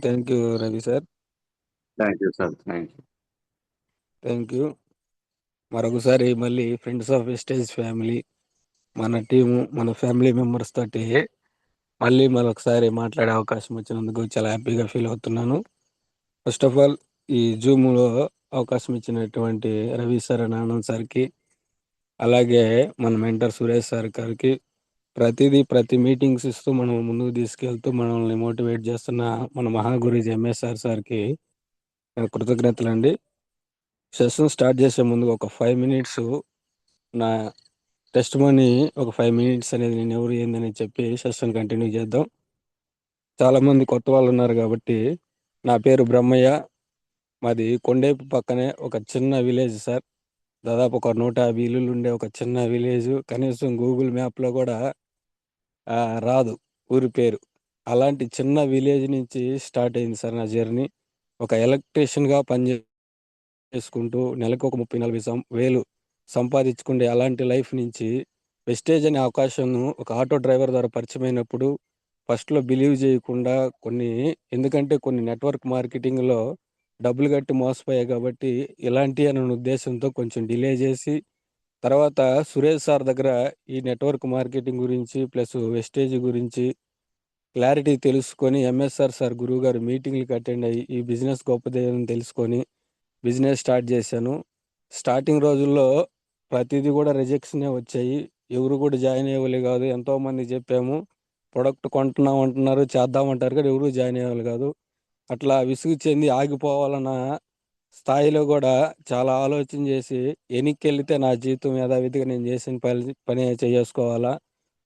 Thank you Ravi sir. Thank you sir. Thank you. Thank you. మరొకసారి మళ్ళీ friends of wastage family, మన team, మన family members తోటి మళ్ళీ మరొకసారి మాట్లాడే అవకాశం వచ్చినందుకు చాలా హ్యాపీగా ఫీల్ అవుతున్నాను. ఫస్ట్ ఆఫ్ ఆల్ ఈ జూమ్లో అవకాశం ఇచ్చినటువంటి రవి సార్ అండ్ ఆనంద్ సార్కి, అలాగే మన మెంటర్ సురేష్ సార్ గారికి, ప్రతి మీటింగ్స్ ఇస్తూ మనం ముందుకు తీసుకెళ్తూ మనల్ని మోటివేట్ చేస్తున్న మన మహాగురుజీ ఎంఎస్ఆర్ సార్కి కృతజ్ఞతలండి. సెషన్ స్టార్ట్ చేసే ముందు ఒక 5 మినిట్స్ నా టెస్ట్ మనీ, ఒక 5 మినిట్స్ అనేది నేను ఎవరు ఏందని చెప్పి సెషన్ కంటిన్యూ చేద్దాం. చాలామంది కొత్త వాళ్ళు ఉన్నారు కాబట్టి, నా పేరు బ్రహ్మయ్య. మాది కొండేపు పక్కనే ఒక చిన్న విలేజ్ సార్. దాదాపు ఒక 150 ఇల్లులు ఉండే ఒక చిన్న విలేజ్. కనీసం గూగుల్ మ్యాప్లో కూడా రాదు ఊరి పేరు. అలాంటి చిన్న విలేజ్ నుంచి స్టార్ట్ అయింది సార్ నా జర్నీ. ఒక ఎలక్ట్రీషియన్గా చేసుకుంటూ నెలకు ఒక 30-40 వేలు సంపాదించుకుంటే అలాంటి లైఫ్ నుంచి వెస్టేజ్ అనే అవకాశం ఒక ఆటో డ్రైవర్ ద్వారా పరిచయమైనప్పుడు ఫస్ట్లో బిలీవ్ చేయకుండా ఎందుకంటే కొన్ని నెట్వర్క్ మార్కెటింగ్లో డబ్బులు కట్టి మోసపోయాయి కాబట్టి ఇలాంటి అనే ఉద్దేశంతో కొంచెం డిలే చేసి, తర్వాత సురేష్ సార్ దగ్గర ఈ నెట్వర్క్ మార్కెటింగ్ గురించి ప్లస్ వెస్టేజ్ గురించి క్లారిటీ తెలుసుకొని, ఎంఎస్ఆర్ సార్ గురువు గారు మీటింగ్లకు అటెండ్ అయ్యి ఈ బిజినెస్ గొప్పదేదని తెలుసుకొని బిజినెస్ స్టార్ట్ చేశాను. స్టార్టింగ్ రోజుల్లో ప్రతిదీ కూడా రిజెక్షనే వచ్చాయి. ఎవరు కూడా జాయిన్ అయ్యేవాళ్ళు కాదు. ఎంతోమంది చెప్పాము, ప్రొడక్ట్ కొంటున్నాం అంటున్నారు, చేద్దామంటారు కానీ ఎవరు జాయిన్ అయ్యేవాళ్ళు కాదు. అట్లా విసుగు చెంది ఆగిపోవాలన్న స్థాయిలో కూడా చాలా ఆలోచన చేసి, వెనక్కి నా జీవితం యథావిధిగా నేను చేసిన పని చేసుకోవాలా,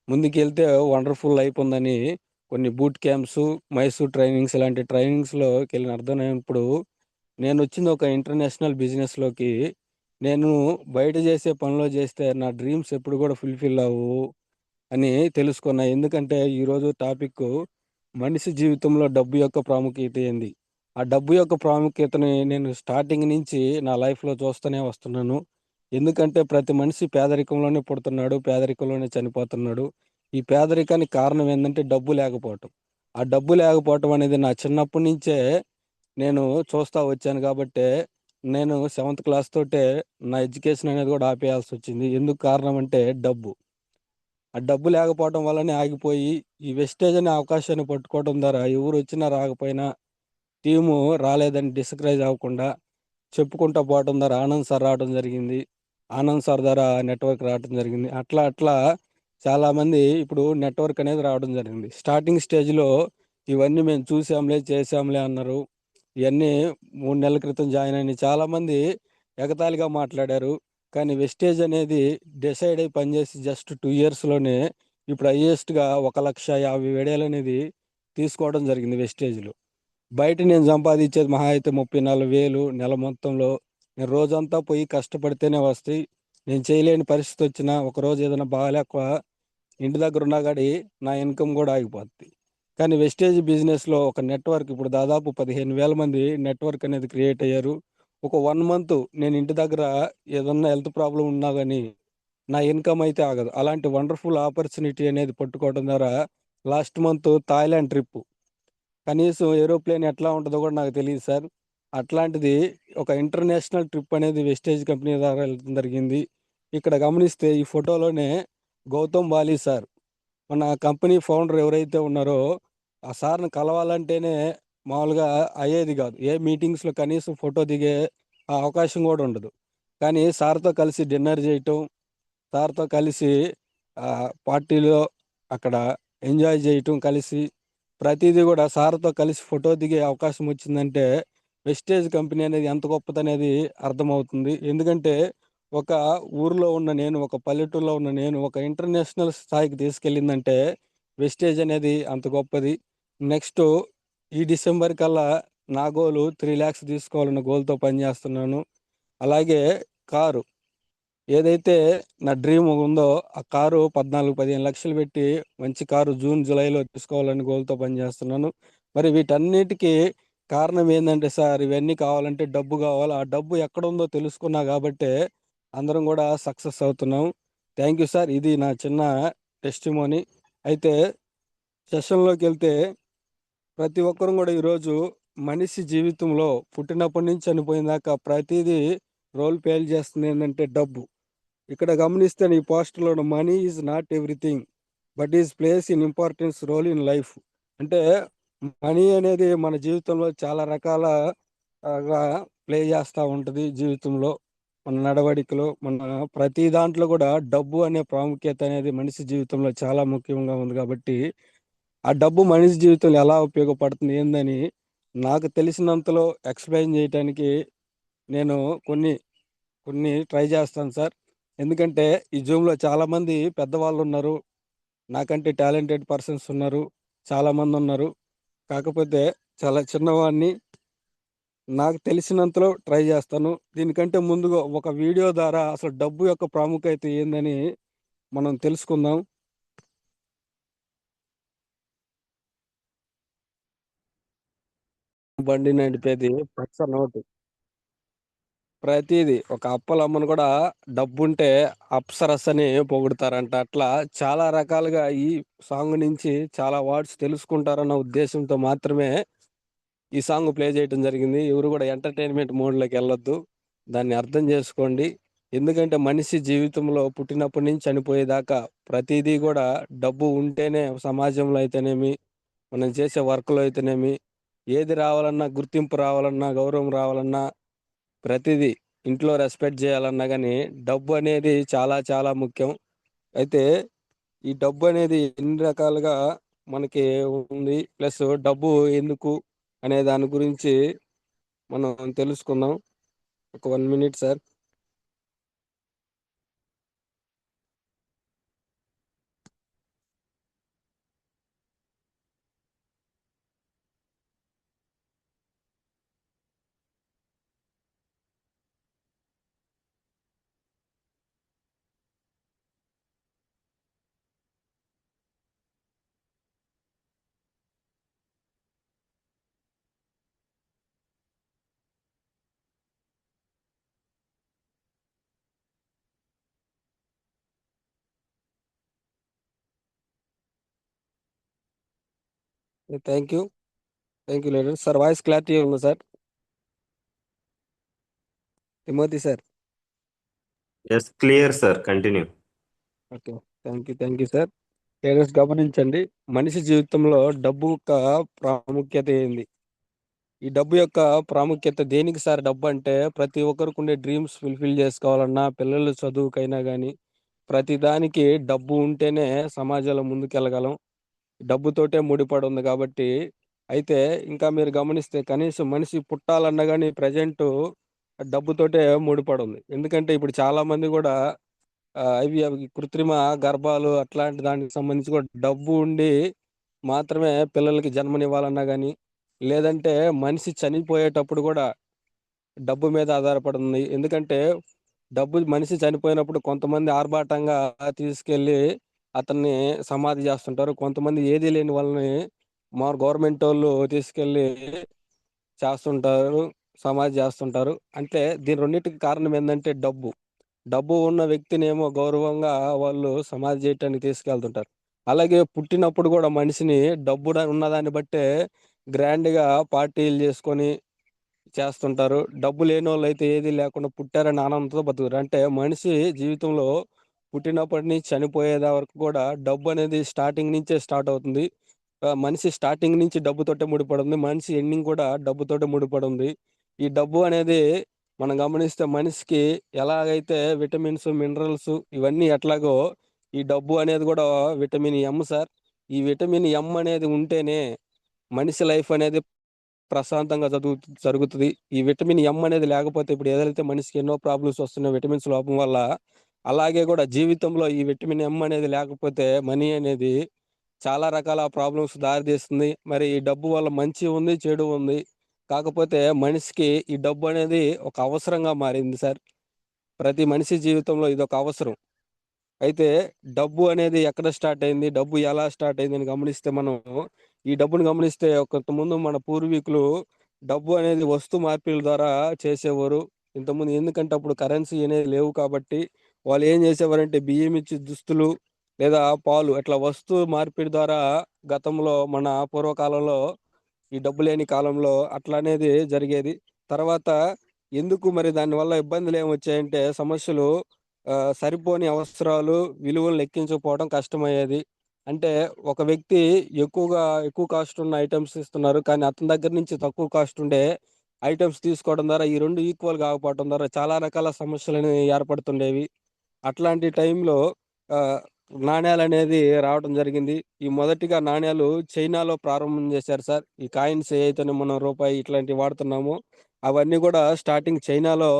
ముందుకెళ్తే వండర్ఫుల్ లైఫ్ ఉందని కొన్ని బూట్ క్యాంప్స్, మైసూర్ ట్రైనింగ్స్ ఇలాంటి ట్రైనింగ్స్లోకి వెళ్ళిన అర్థమైనప్పుడు నేను వచ్చింది ఒక ఇంటర్నేషనల్ బిజినెస్లోకి. నేను బయట చేసే పనిలో చేస్తే నా డ్రీమ్స్ ఎప్పుడు కూడా ఫుల్ఫిల్ అవ్వవు అని తెలుసుకున్నా. ఎందుకంటే ఈరోజు టాపిక్ మనిషి జీవితంలో డబ్బు యొక్క ప్రాముఖ్యత ఏంది. ఆ డబ్బు యొక్క ప్రాముఖ్యతని నేను స్టార్టింగ్ నుంచి నా లైఫ్లో చూస్తూనే వస్తున్నాను. ఎందుకంటే ప్రతి మనిషి పేదరికంలోనే పుడుతున్నాడు, పేదరికంలోనే చనిపోతున్నాడు. ఈ పేదరికానికి కారణం ఏంటంటే డబ్బు లేకపోవటం. ఆ డబ్బు లేకపోవటం అనేది నా చిన్నప్పటి నుంచే నేను చూస్తా వచ్చాను కాబట్టే, నేను 7th క్లాస్ తోటే నా ఎడ్యుకేషన్ అనేది కూడా ఆపేయాల్సి వచ్చింది. ఎందుకు కారణం అంటే డబ్బు. ఆ డబ్బు లేకపోవడం వల్లనే ఆగిపోయి, ఈ వెస్టేజ్ అనే అవకాశాన్ని పట్టుకోవడం ద్వారా ఎవరు వచ్చినా రాకపోయినా టీము రాలేదని డిస్కరేజ్ అవ్వకుండా చెప్పుకుంటా పోవడం ద్వారా ఆనంద్ సార్ రావడం జరిగింది. ఆనంద్ సార్ ద్వారా నెట్వర్క్ రావడం జరిగింది. అట్లా అట్లా చాలామంది ఇప్పుడు నెట్వర్క్ అనేది రావడం జరిగింది. స్టార్టింగ్ స్టేజ్‌లో ఇవన్నీ మేము చూసాంలే, చేసాంలే అన్నారు. ఇయన్నీ 3 నెలల క్రితం జాయిన్ అయిన చాలామంది ఎగతాళిగా మాట్లాడారు. కానీ వెస్టేజ్ అనేది డిసైడ్ అయ్యి పనిచేసి జస్ట్ 2 ఇయర్స్‌లోనే ఇప్పుడు హైయెస్ట్‌గా 1,50,000 అనేది తీసుకోవడం జరిగింది వెస్టేజ్‌లో. బయట నేను సంపాదించేది మహా అయితే 30,40,000 నెల మొత్తంలో. నేను రోజంతా పోయి కష్టపడితేనే వస్తాయి. నేను చేయలేని పరిస్థితి వచ్చినా, ఒకరోజు ఏదైనా బాగాలేక ఇంటి దగ్గర ఉన్నా గాని నా ఇన్‌కమ్ కూడా ఆగిపోద్ది. కానీ వెస్టేజ్ బిజినెస్‌లో ఒక నెట్వర్క్ ఇప్పుడు దాదాపు 15,000 మంది నెట్వర్క్ అనేది క్రియేట్ అయ్యారు. ఒక 1 మంత్ నేను ఇంటి దగ్గర ఏదన్నా హెల్త్ ప్రాబ్లమ్ ఉన్నా గాని నా ఇన్‌కమ్ అయితే ఆగదు. అలాంటి వండర్‌ఫుల్ ఆపర్చునిటీ అనేది పట్టుకోవడం ద్వారా లాస్ట్ మంత్ థాయిలాండ్ ట్రిప్. కనీసం ఏరోప్లేన్ ఎట్లా ఉంటదో కూడా నాకు తెలీదు సార్. అట్లాంటిది ఒక ఇంటర్నేషనల్ ట్రిప్ అనేది వెస్టేజ్ కంపెనీ ద్వారా వెళ్ళడం జరిగింది. ఇక్కడ గమనిస్తే ఈ ఫోటోలోనే గౌతమ్ వాలీ సార్, మన కంపెనీ ఫౌండర్ ఎవరైతే ఉన్నారో, ఆ సార్‌ని కలవాలంటేనే మామూలుగా అయ్యేది గాదు. ఏ మీటింగ్స్‌లో కనీసం ఫోటో దిగే ఆ అవకాశం గూడా ఉండదు. కానీ సార్‌తో కలిసి డిన్నర్ జేయటం, సార్‌తో కలిసి పార్టీలో అక్కడ ఎంజాయ్ జేయటం కలిసి, ప్రతీదీ గూడా సార్‌తో కలిసి ఫోటో దిగే అవకాశం వచ్చిందంటే, వెస్టేజ్ కంపెనీ అనేది ఎంత గొప్పదనేది అర్థమవుతుంది. ఎందుకంటే, ఒక ఊర్లో ఉన్న నేను, ఒక పల్లెటూరులో ఉన్న నేను, ఒక ఇంటర్నేషనల్ స్థాయికి తీసుకెళ్ళిందంటే, వెస్టేజ్ అనేది అంత గొప్పది. నెక్స్టు ఈ డిసెంబర్ కల్లా నా గోలు 3,00,000 తీసుకోవాలన్న గోల్‌తో పనిజేస్తున్నాను. అలాగే కారు. ఏదైతే నా డ్రీమ్ ఉందో, ఆ కారు 14, 15 లక్షలు పెట్టి మంచి కారు జూన్, జులైలో తీసుకోవాలని గోల్‌తో పనిజేస్తున్నాను. మరి వీటన్నిటికి కారణం ఏందంటే సార్, ఇవన్నీ కావాలంటే డబ్బు గావాలి. ఆ డబ్బు ఎక్కడుందో తెలుసుకున్నా గాబట్టే అందరం గూడా సక్సెస్ అవుతున్నాం. Thank you sir. ఇది నా చిన్న టెస్టిమోనీ. అయితే సెషన్‌లోకెళ్తే ప్రతి ఒక్కరు కూడా ఈరోజు మనిషి జీవితంలో పుట్టినప్పటి నుంచి చనిపోయిన దాకా ప్రతిదీ రోల్ ప్లే చేస్తుంది ఏంటంటే డబ్బు. ఇక్కడ గమనిస్తే ఈ పోస్టర్లో money is not everything but is place in importance role in life. అంటే మనీ అనేది మన జీవితంలో చాలా రకాల గా ప్లే చేస్తూ ఉంటుంది జీవితంలో. మన నడవడికలో మన ప్రతి దాంట్లో కూడా డబ్బు అనే ప్రాముఖ్యత అనేది మనిషి జీవితంలో చాలా ముఖ్యంగా ఉంది కాబట్టి ఆ డబ్బు మనిషి జీవితంలో ఎలా ఉపయోగపడుతుంది ఏందని నాకు తెలిసినంతలో ఎక్స్ప్లెయిన్ చేయడానికి నేను కొన్ని కొన్ని ట్రై చేస్తాను సార్. ఎందుకంటే ఈ జూమ్లో చాలా మంది పెద్దవాళ్ళు ఉన్నారు, నాకంటే టాలెంటెడ్ పర్సన్స్ ఉన్నారు, చాలా మంది ఉన్నారు. కాకపోతే చాలా చిన్నవాడిని, నాకు తెలిసినంతలో ట్రై చేస్తాను. దీనికంటే ముందుగా ఒక వీడియో ద్వారా అసలు డబ్బు యొక్క ప్రాముఖ్యత ఏందని మనం తెలుసుకుందాం. బండి నడిపేది పచ్చ నోటు. ప్రతిదీ ఒక అప్పలమ్మను కూడా డబ్బుంటే అప్సరస్ అని పొగుడుతారంట. అట్లా చాలా రకాలుగా ఈ సాంగ్ నుంచి చాలా వర్డ్స్ తెలుసుకుంటారన్న ఉద్దేశంతో మాత్రమే ఈ సాంగ్ ప్లే చేయడం జరిగింది. ఎవరు కూడా ఎంటర్టైన్మెంట్ మోడ్లోకి వెళ్ళొద్దు, దాన్ని అర్థం చేసుకోండి. ఎందుకంటే మనిషి జీవితంలో పుట్టినప్పటి నుంచి చనిపోయేదాకా ప్రతిదీ కూడా డబ్బు ఉంటేనే సమాజంలో అయితేనేమి, మనం చేసే వర్క్లో అయితేనేమి, ఏది రావాలన్నా, గుర్తింపు రావాలన్నా, గౌరవం రావాలన్నా, ప్రతిదీ ఇంట్లో రెస్పెక్ట్ చేయాలన్నా కానీ డబ్బు అనేది చాలా చాలా ముఖ్యం. అయితే ఈ డబ్బు అనేది ఎన్ని రకాలుగా మనకి ఉంది, ప్లస్ డబ్బు ఎందుకు అనే దాని గురించి మనం తెలుసుకుందాం. ఒక 1 minute sir. Thank you. Thank you leader. Sir voice clarity ఉంది sir? Timothy sir. Yes, clear, sir. Continue. Okay. Thank you sir. Leaders గమనించండి, మనిషి జీవితంలో డబ్బు యొక్క ప్రాముఖ్యత ఏంది? ఈ డబ్బు యొక్క ప్రాముఖ్యత దేనికి సార్? డబ్బు అంటే ప్రతి ఒక్కరికి ఉండే డ్రీమ్స్ ఫుల్ఫిల్ చేసుకోవాలన్నా, పిల్లల చదువుకైనా కానీ ప్రతి దానికి డబ్బు ఉంటేనే సమాజంలో ముందుకెళ్ళగలం. డబ్బుతోటే ముడిపడి ఉంది కాబట్టి. అయితే ఇంకా మీరు గమనిస్తే కనీసం మనిషి పుట్టాలన్నా కానీ ప్రజెంట్ డబ్బుతోటే ముడిపడి ఉంది. ఎందుకంటే ఇప్పుడు చాలా మంది కూడా అవి కృత్రిమ గర్భాలు అట్లాంటి దానికి సంబంధించి కూడా డబ్బు ఉండి మాత్రమే పిల్లలకి జన్మనివ్వాలన్నా కానీ, లేదంటే మనిషి చనిపోయేటప్పుడు కూడా డబ్బు మీద ఆధారపడుతుంది. ఎందుకంటే డబ్బు మనిషి చనిపోయినప్పుడు కొంతమంది ఆర్భాటంగా తీసుకెళ్ళి అతన్ని సమాధి చేస్తుంటారు. కొంతమంది ఏదీ లేని వాళ్ళని మా గవర్నమెంటోళ్ళు తీసుకెళ్ళి చేస్తుంటారు, సమాధి చేస్తుంటారు. అంటే దీని రెండిటికి కారణం ఏందంటే డబ్బు. డబ్బు ఉన్న వ్యక్తినేమో గౌరవంగా వాళ్ళు సమాధి చేయటానికి తీసుకెళ్తుంటారు. అలాగే పుట్టినప్పుడు కూడా మనిషిని డబ్బు ఉన్నదాన్ని బట్టే గ్రాండ్‌గా పార్టీలు చేసుకొని చేస్తుంటారు. డబ్బు లేనోళ్ళైతే ఏది లేకుండా పుట్టారని ఆనందంతో బతుకుతారు. అంటే మనిషి జీవితంలో పుట్టినప్పటి నుంచి చనిపోయేదా వరకు కూడా డబ్బు అనేది స్టార్టింగ్ నుంచే స్టార్ట్ అవుతుంది. మనిషి స్టార్టింగ్ నుంచి డబ్బుతోటే ముడిపడి ఉంది. మనిషి ఎండింగ్ కూడా డబ్బుతోటే ముడిపడి ఉంది. ఈ డబ్బు అనేది మనం గమనిస్తే మనిషికి ఎలాగైతే విటమిన్స్, మినరల్స్ ఇవన్నీ ఎట్లాగో ఈ డబ్బు అనేది కూడా విటమిన్ ఎమ్ సార్. ఈ విటమిన్ ఎమ్ అనేది ఉంటేనే మనిషి లైఫ్ అనేది ప్రశాంతంగా జరుగుతది. ఈ విటమిన్ ఎమ్ అనేది లేకపోతే ఇప్పుడు ఏదైతే మనిషికి ఎన్నో ప్రాబ్లమ్స్ వస్తున్నాయో విటమిన్స్ లోపం వల్ల, అలాగే కూడా జీవితంలో ఈ విటమిన్ ఎమ్ అనేది లేకపోతే మనీ అనేది చాలా రకాల ప్రాబ్లమ్స్ దారితీస్తుంది. మరి ఈ డబ్బు వల్ల మంచి ఉంది, చెడు ఉంది. కాకపోతే మనిషికి ఈ డబ్బు అనేది ఒక అవసరంగా మారింది సార్. ప్రతి మనిషి జీవితంలో ఇదొక అవసరం. అయితే డబ్బు అనేది ఎక్కడ స్టార్ట్ అయింది? డబ్బు ఎలా స్టార్ట్ అయిందని గమనిస్తే మనం ఈ డబ్బును గమనిస్తే కొంతకుముందు మన పూర్వీకులు డబ్బు అనేది వస్తు మార్పిడి ద్వారా చేసేవారు. ఇంతకుముందు ఎందుకంటే అప్పుడు కరెన్సీ అనేది లేవు కాబట్టి వాళ్ళు ఏం చేసేవారంటే బియ్యం ఇచ్చి దుస్తులు లేదా పాలు అట్లా వస్తు మార్పిడి ద్వారా గతంలో మన పూర్వకాలంలో ఈ డబ్బు లేని కాలంలో అట్లా అనేది జరిగేది. తర్వాత ఎందుకు మరి దానివల్ల ఇబ్బందులేమొచ్చాయంటే సమస్యలు సరిపోని అవసరాలు, విలువలు లెక్కించకపోవడం కష్టమయ్యేది. అంటే ఒక వ్యక్తి ఎక్కువ కాస్ట్ ఉన్న ఐటెమ్స్ ఇస్తున్నారు. కానీ అతని దగ్గర నుంచి తక్కువ కాస్ట్ ఉండే ఐటెమ్స్ తీసుకోవడం ద్వారా ఈ 2 ఈక్వల్ కాకపోవటం ద్వారా చాలా రకాల సమస్యలనేవి ఏర్పడుతుండేవి. అట్లాంటి టైంలో ఆహ్, నాణేలనేది రావడం జరిగింది. ఈ మొదటిగా నాణేలు చైనాలో ప్రారంభం చేశారు సార్. ఈ కాయిన్స్ ఏవైతేనే మనం రూపాయి ఇట్లాంటివి వాడుతున్నామో, అవన్నీ గూడా స్టార్టింగ్ చైనాలో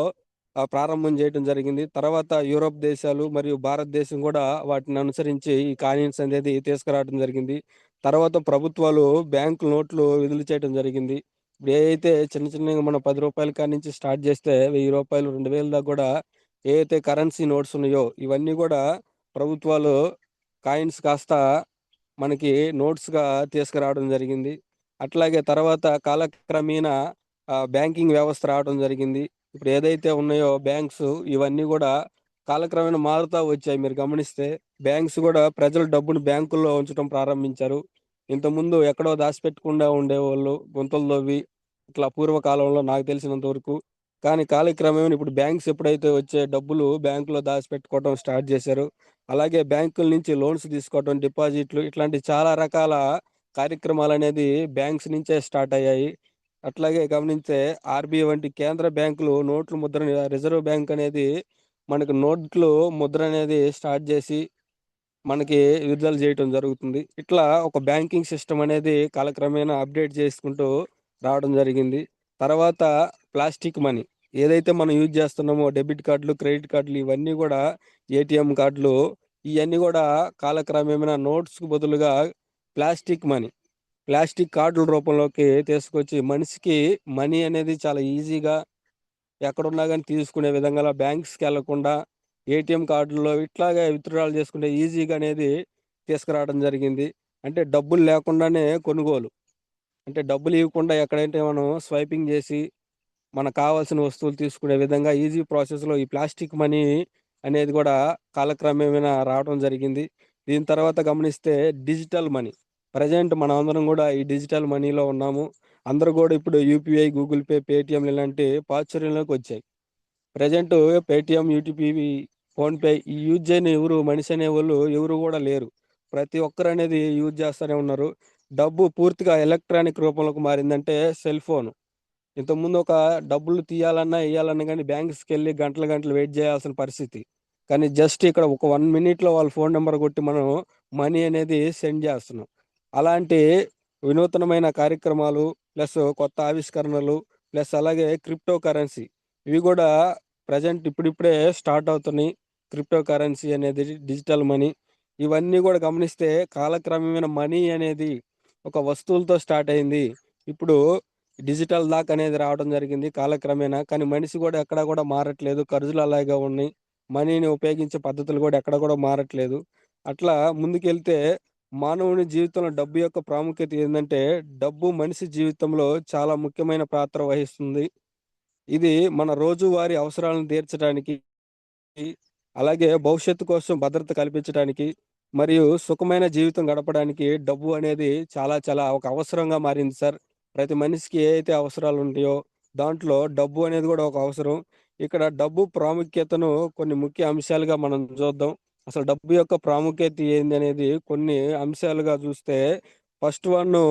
ప్రారంభం చేయటం జరిగింది. తర్వాత యూరోప్ దేశాలు మరియు భారతదేశం గూడా వాటిని అనుసరించి ఈ కాయిన్స్ అనేది తీసుకురావడం జరిగింది. తర్వాత ప్రభుత్వాలు బ్యాంకు నోట్లు విడుదల చేయటం జరిగింది. ఇప్పుడు ఏయైతే చిన్న చిన్నగా మనం రూ. 10 కాడ్నుంచి స్టార్ట్ చేస్తే రూ. 1000, 2000 దాకా గూడా ఏయైతే కరెన్సీ నోట్స్ ఉన్నాయో ఇవన్నీ గూడా ప్రభుత్వాలు కాయిన్స్ కాస్త మనకి నోట్స్‌గా తీసుకురావడం జరిగింది. అట్లాగే తర్వాత కాలక్రమేణా బ్యాంకింగ్ వ్యవస్థ రావడం జరిగింది. ఇప్పుడు ఏదైతే ఉన్నాయో బ్యాంక్స్ ఇవన్నీ గూడా కాలక్రమేణా మారుతా వచ్చాయి మీరు గమనిస్తే. బ్యాంక్స్ గూడా ప్రజల డబ్బును బ్యాంకుల్లో ఉంచడం ప్రారంభించారు. ఇంతకుముందు ఎక్కడో దాసిపెట్టకుండా ఉండేవాళ్ళు గుంతలు తవ్వి, ఇట్లా పూర్వకాలంలో నాకు తెలిసినంత వరకు. కానీ కాలక్రమేణా ఇప్పుడు బ్యాంక్స్ ఎప్పుడైతే వచ్చే డబ్బులు బ్యాంకులో దాసిపెట్టుకోవడం స్టార్ట్ చేశారు. అలాగే బ్యాంకుల నుంచి లోన్స్ తీసుకోవటం, డిపాజిట్లు ఇట్లాంటి చాలా రకాల కార్యక్రమాలనేది బ్యాంక్స్ నుంచే స్టార్ట్ అయ్యాయి. అట్లాగే గమనింస్తే ఆర్‌బీఐ వంటి కేంద్ర బ్యాంకులు నోట్ల ముద్రని రిజర్వ్ బ్యాంక్ అనేది మనకు నోట్లు ముద్ర అనేది స్టార్ట్ చేసి మనకి విడుదల చేయటం జరుగుతుంది. ఇట్లా ఒక బ్యాంకింగ్ సిస్టమ్ అనేది కాలక్రమేణా అప్‌డేట్ చేసుకుంటూ రావడం జరిగింది. తర్వాత ప్లాస్టిక్ మనీ ఏదైతే మనం యూజ్ చేస్తున్నామో డెబిట్ కార్డులు, క్రెడిట్ కార్డులు ఇవన్నీ గూడా ఏటీఎం కార్డులు ఇయన్నీ గూడా కాలక్రమేణా నోట్స్‌కి బదులుగా ప్లాస్టిక్ మనీ, ప్లాస్టిక్ కార్డుల రూపంలోకి తీసుకొచ్చి మనిషికి మనీ అనేది చాలా ఈజీగా ఎక్కడున్నా గాని తీసుకునే విధంగా బ్యాంక్స్‌కెళ్ళకుండా ఏటీఎం కార్డుల్లో ఇట్లాగే విత్‌డ్రాలు చేసుకునే ఈజీగా అనేది తీసుకురావడం జరిగింది. అంటే డబ్బులు లేకుండానే కొనుగోలు. అంటే డబ్బులు ఇవ్వకుండా ఎక్కడైతే మనం స్వైపింగ్ జేసి మనకు కావాల్సిన వస్తువులు తీసుకునే విధంగా ఈజీ ప్రాసెస్‌లో ఈ ప్లాస్టిక్ మనీ అనేది గూడా కాలక్రమేణా రావడం జరిగింది. దీని తర్వాత గమనిస్తే డిజిటల్ మనీ. ప్రెజెంట్ మనమందరం గూడా ఈ డిజిటల్ మనీలో ఉన్నాము. అందరూ గూడా ఇప్పుడు యూపీఐ, గూగుల్ పే, పేటీఎంలు ఇలాంటి ప్రాచుర్యంలోకొచ్చాయి. ప్రెజెంటు పేటీఎం, యూటీపీవి, ఫోన్‌పే ఈ యూజ్ చేయని మనిషి అనేవోళ్ళు ఎవరు గూడా లేరు. ప్రతి ఒక్కరనేది యూజ్ చేస్తూనే ఉన్నారు. డబ్బు పూర్తిగా ఎలక్ట్రానిక్ రూపంలోకి మారిందంటే సెల్ ఫోను. ఇంతకుముందు డబ్బులు తీయాలన్నా, ఎయ్యాలన్నా గాని బ్యాంక్స్‌కెళ్ళి గంటలు, గంటలు వెయిట్ జేయాల్సిన పరిస్థితి. కానీ జస్ట్ ఇక్కడ ఒక 1 మినిట్‌లో వాళ్ళ ఫోను నంబర్ కొట్టి మనం మనీ అనేది సెండ్ జేస్తున్నాం. అలాంటి వినూతనమైన కార్యక్రమాలు ప్లస్ కొత్త ఆవిష్కరణలు ప్లస్ అలాగే క్రిప్టో కరెన్సీ ఇవి గూడా ప్రెజెంట్ ఇప్పుడిప్పుడే స్టార్ట్ అవుతున్నాయి. క్రిప్టో కరెన్సీ అనేది డిజిటల్ మనీ ఇవన్నీ గూడా గమనిస్తే కాలక్రమేణా మనీ అనేది ఒక వస్తువులతో స్టార్ట్ అయింది. ఇప్పుడు డిజిటల్ దాకనేది రావడం జరిగింది కాలక్రమేణా. కానీ మనిషి గూడా ఎక్కడ గూడా మారట్లేదు. ఖర్జులు అలాగే ఉన్నాయి. మనీని ఉపయోగించే పద్ధతులు గూడా ఎక్కడ గూడా మారట్లేదు. అట్లా ముందుకెళ్తే మానవుని జీవితంలో డబ్బు యొక్క ప్రాముఖ్యత ఏందంటే, డబ్బు మనిషి జీవితంలో చాలా ముఖ్యమైన పాత్ర వహిస్తుంది. ఇది మన రోజువారీ అవసరాలను తీర్చడానికి అలాగే భవిష్యత్తు కోసం భద్రత కల్పించడానికి, మరియు సుఖమైన జీవితం గడపడానికి డబ్బు అనేది చాలా చాలా ఒక అవసరంగా మారింది సార్. ప్రతి మనిషికి ఏ అయితే అవసరాలుంటాయో, దాంట్లో డబ్బు అనేది గూడా ఒక అవసరం. ఇక్కడ డబ్బు ప్రాముఖ్యతను కొన్ని ముఖ్య అంశాలుగా మనం చూద్దాం. అసలు డబ్బు యొక్క ప్రాముఖ్యత ఏందనేది కొన్ని అంశాలుగా చూస్తే, ఫస్ట్ వన్ను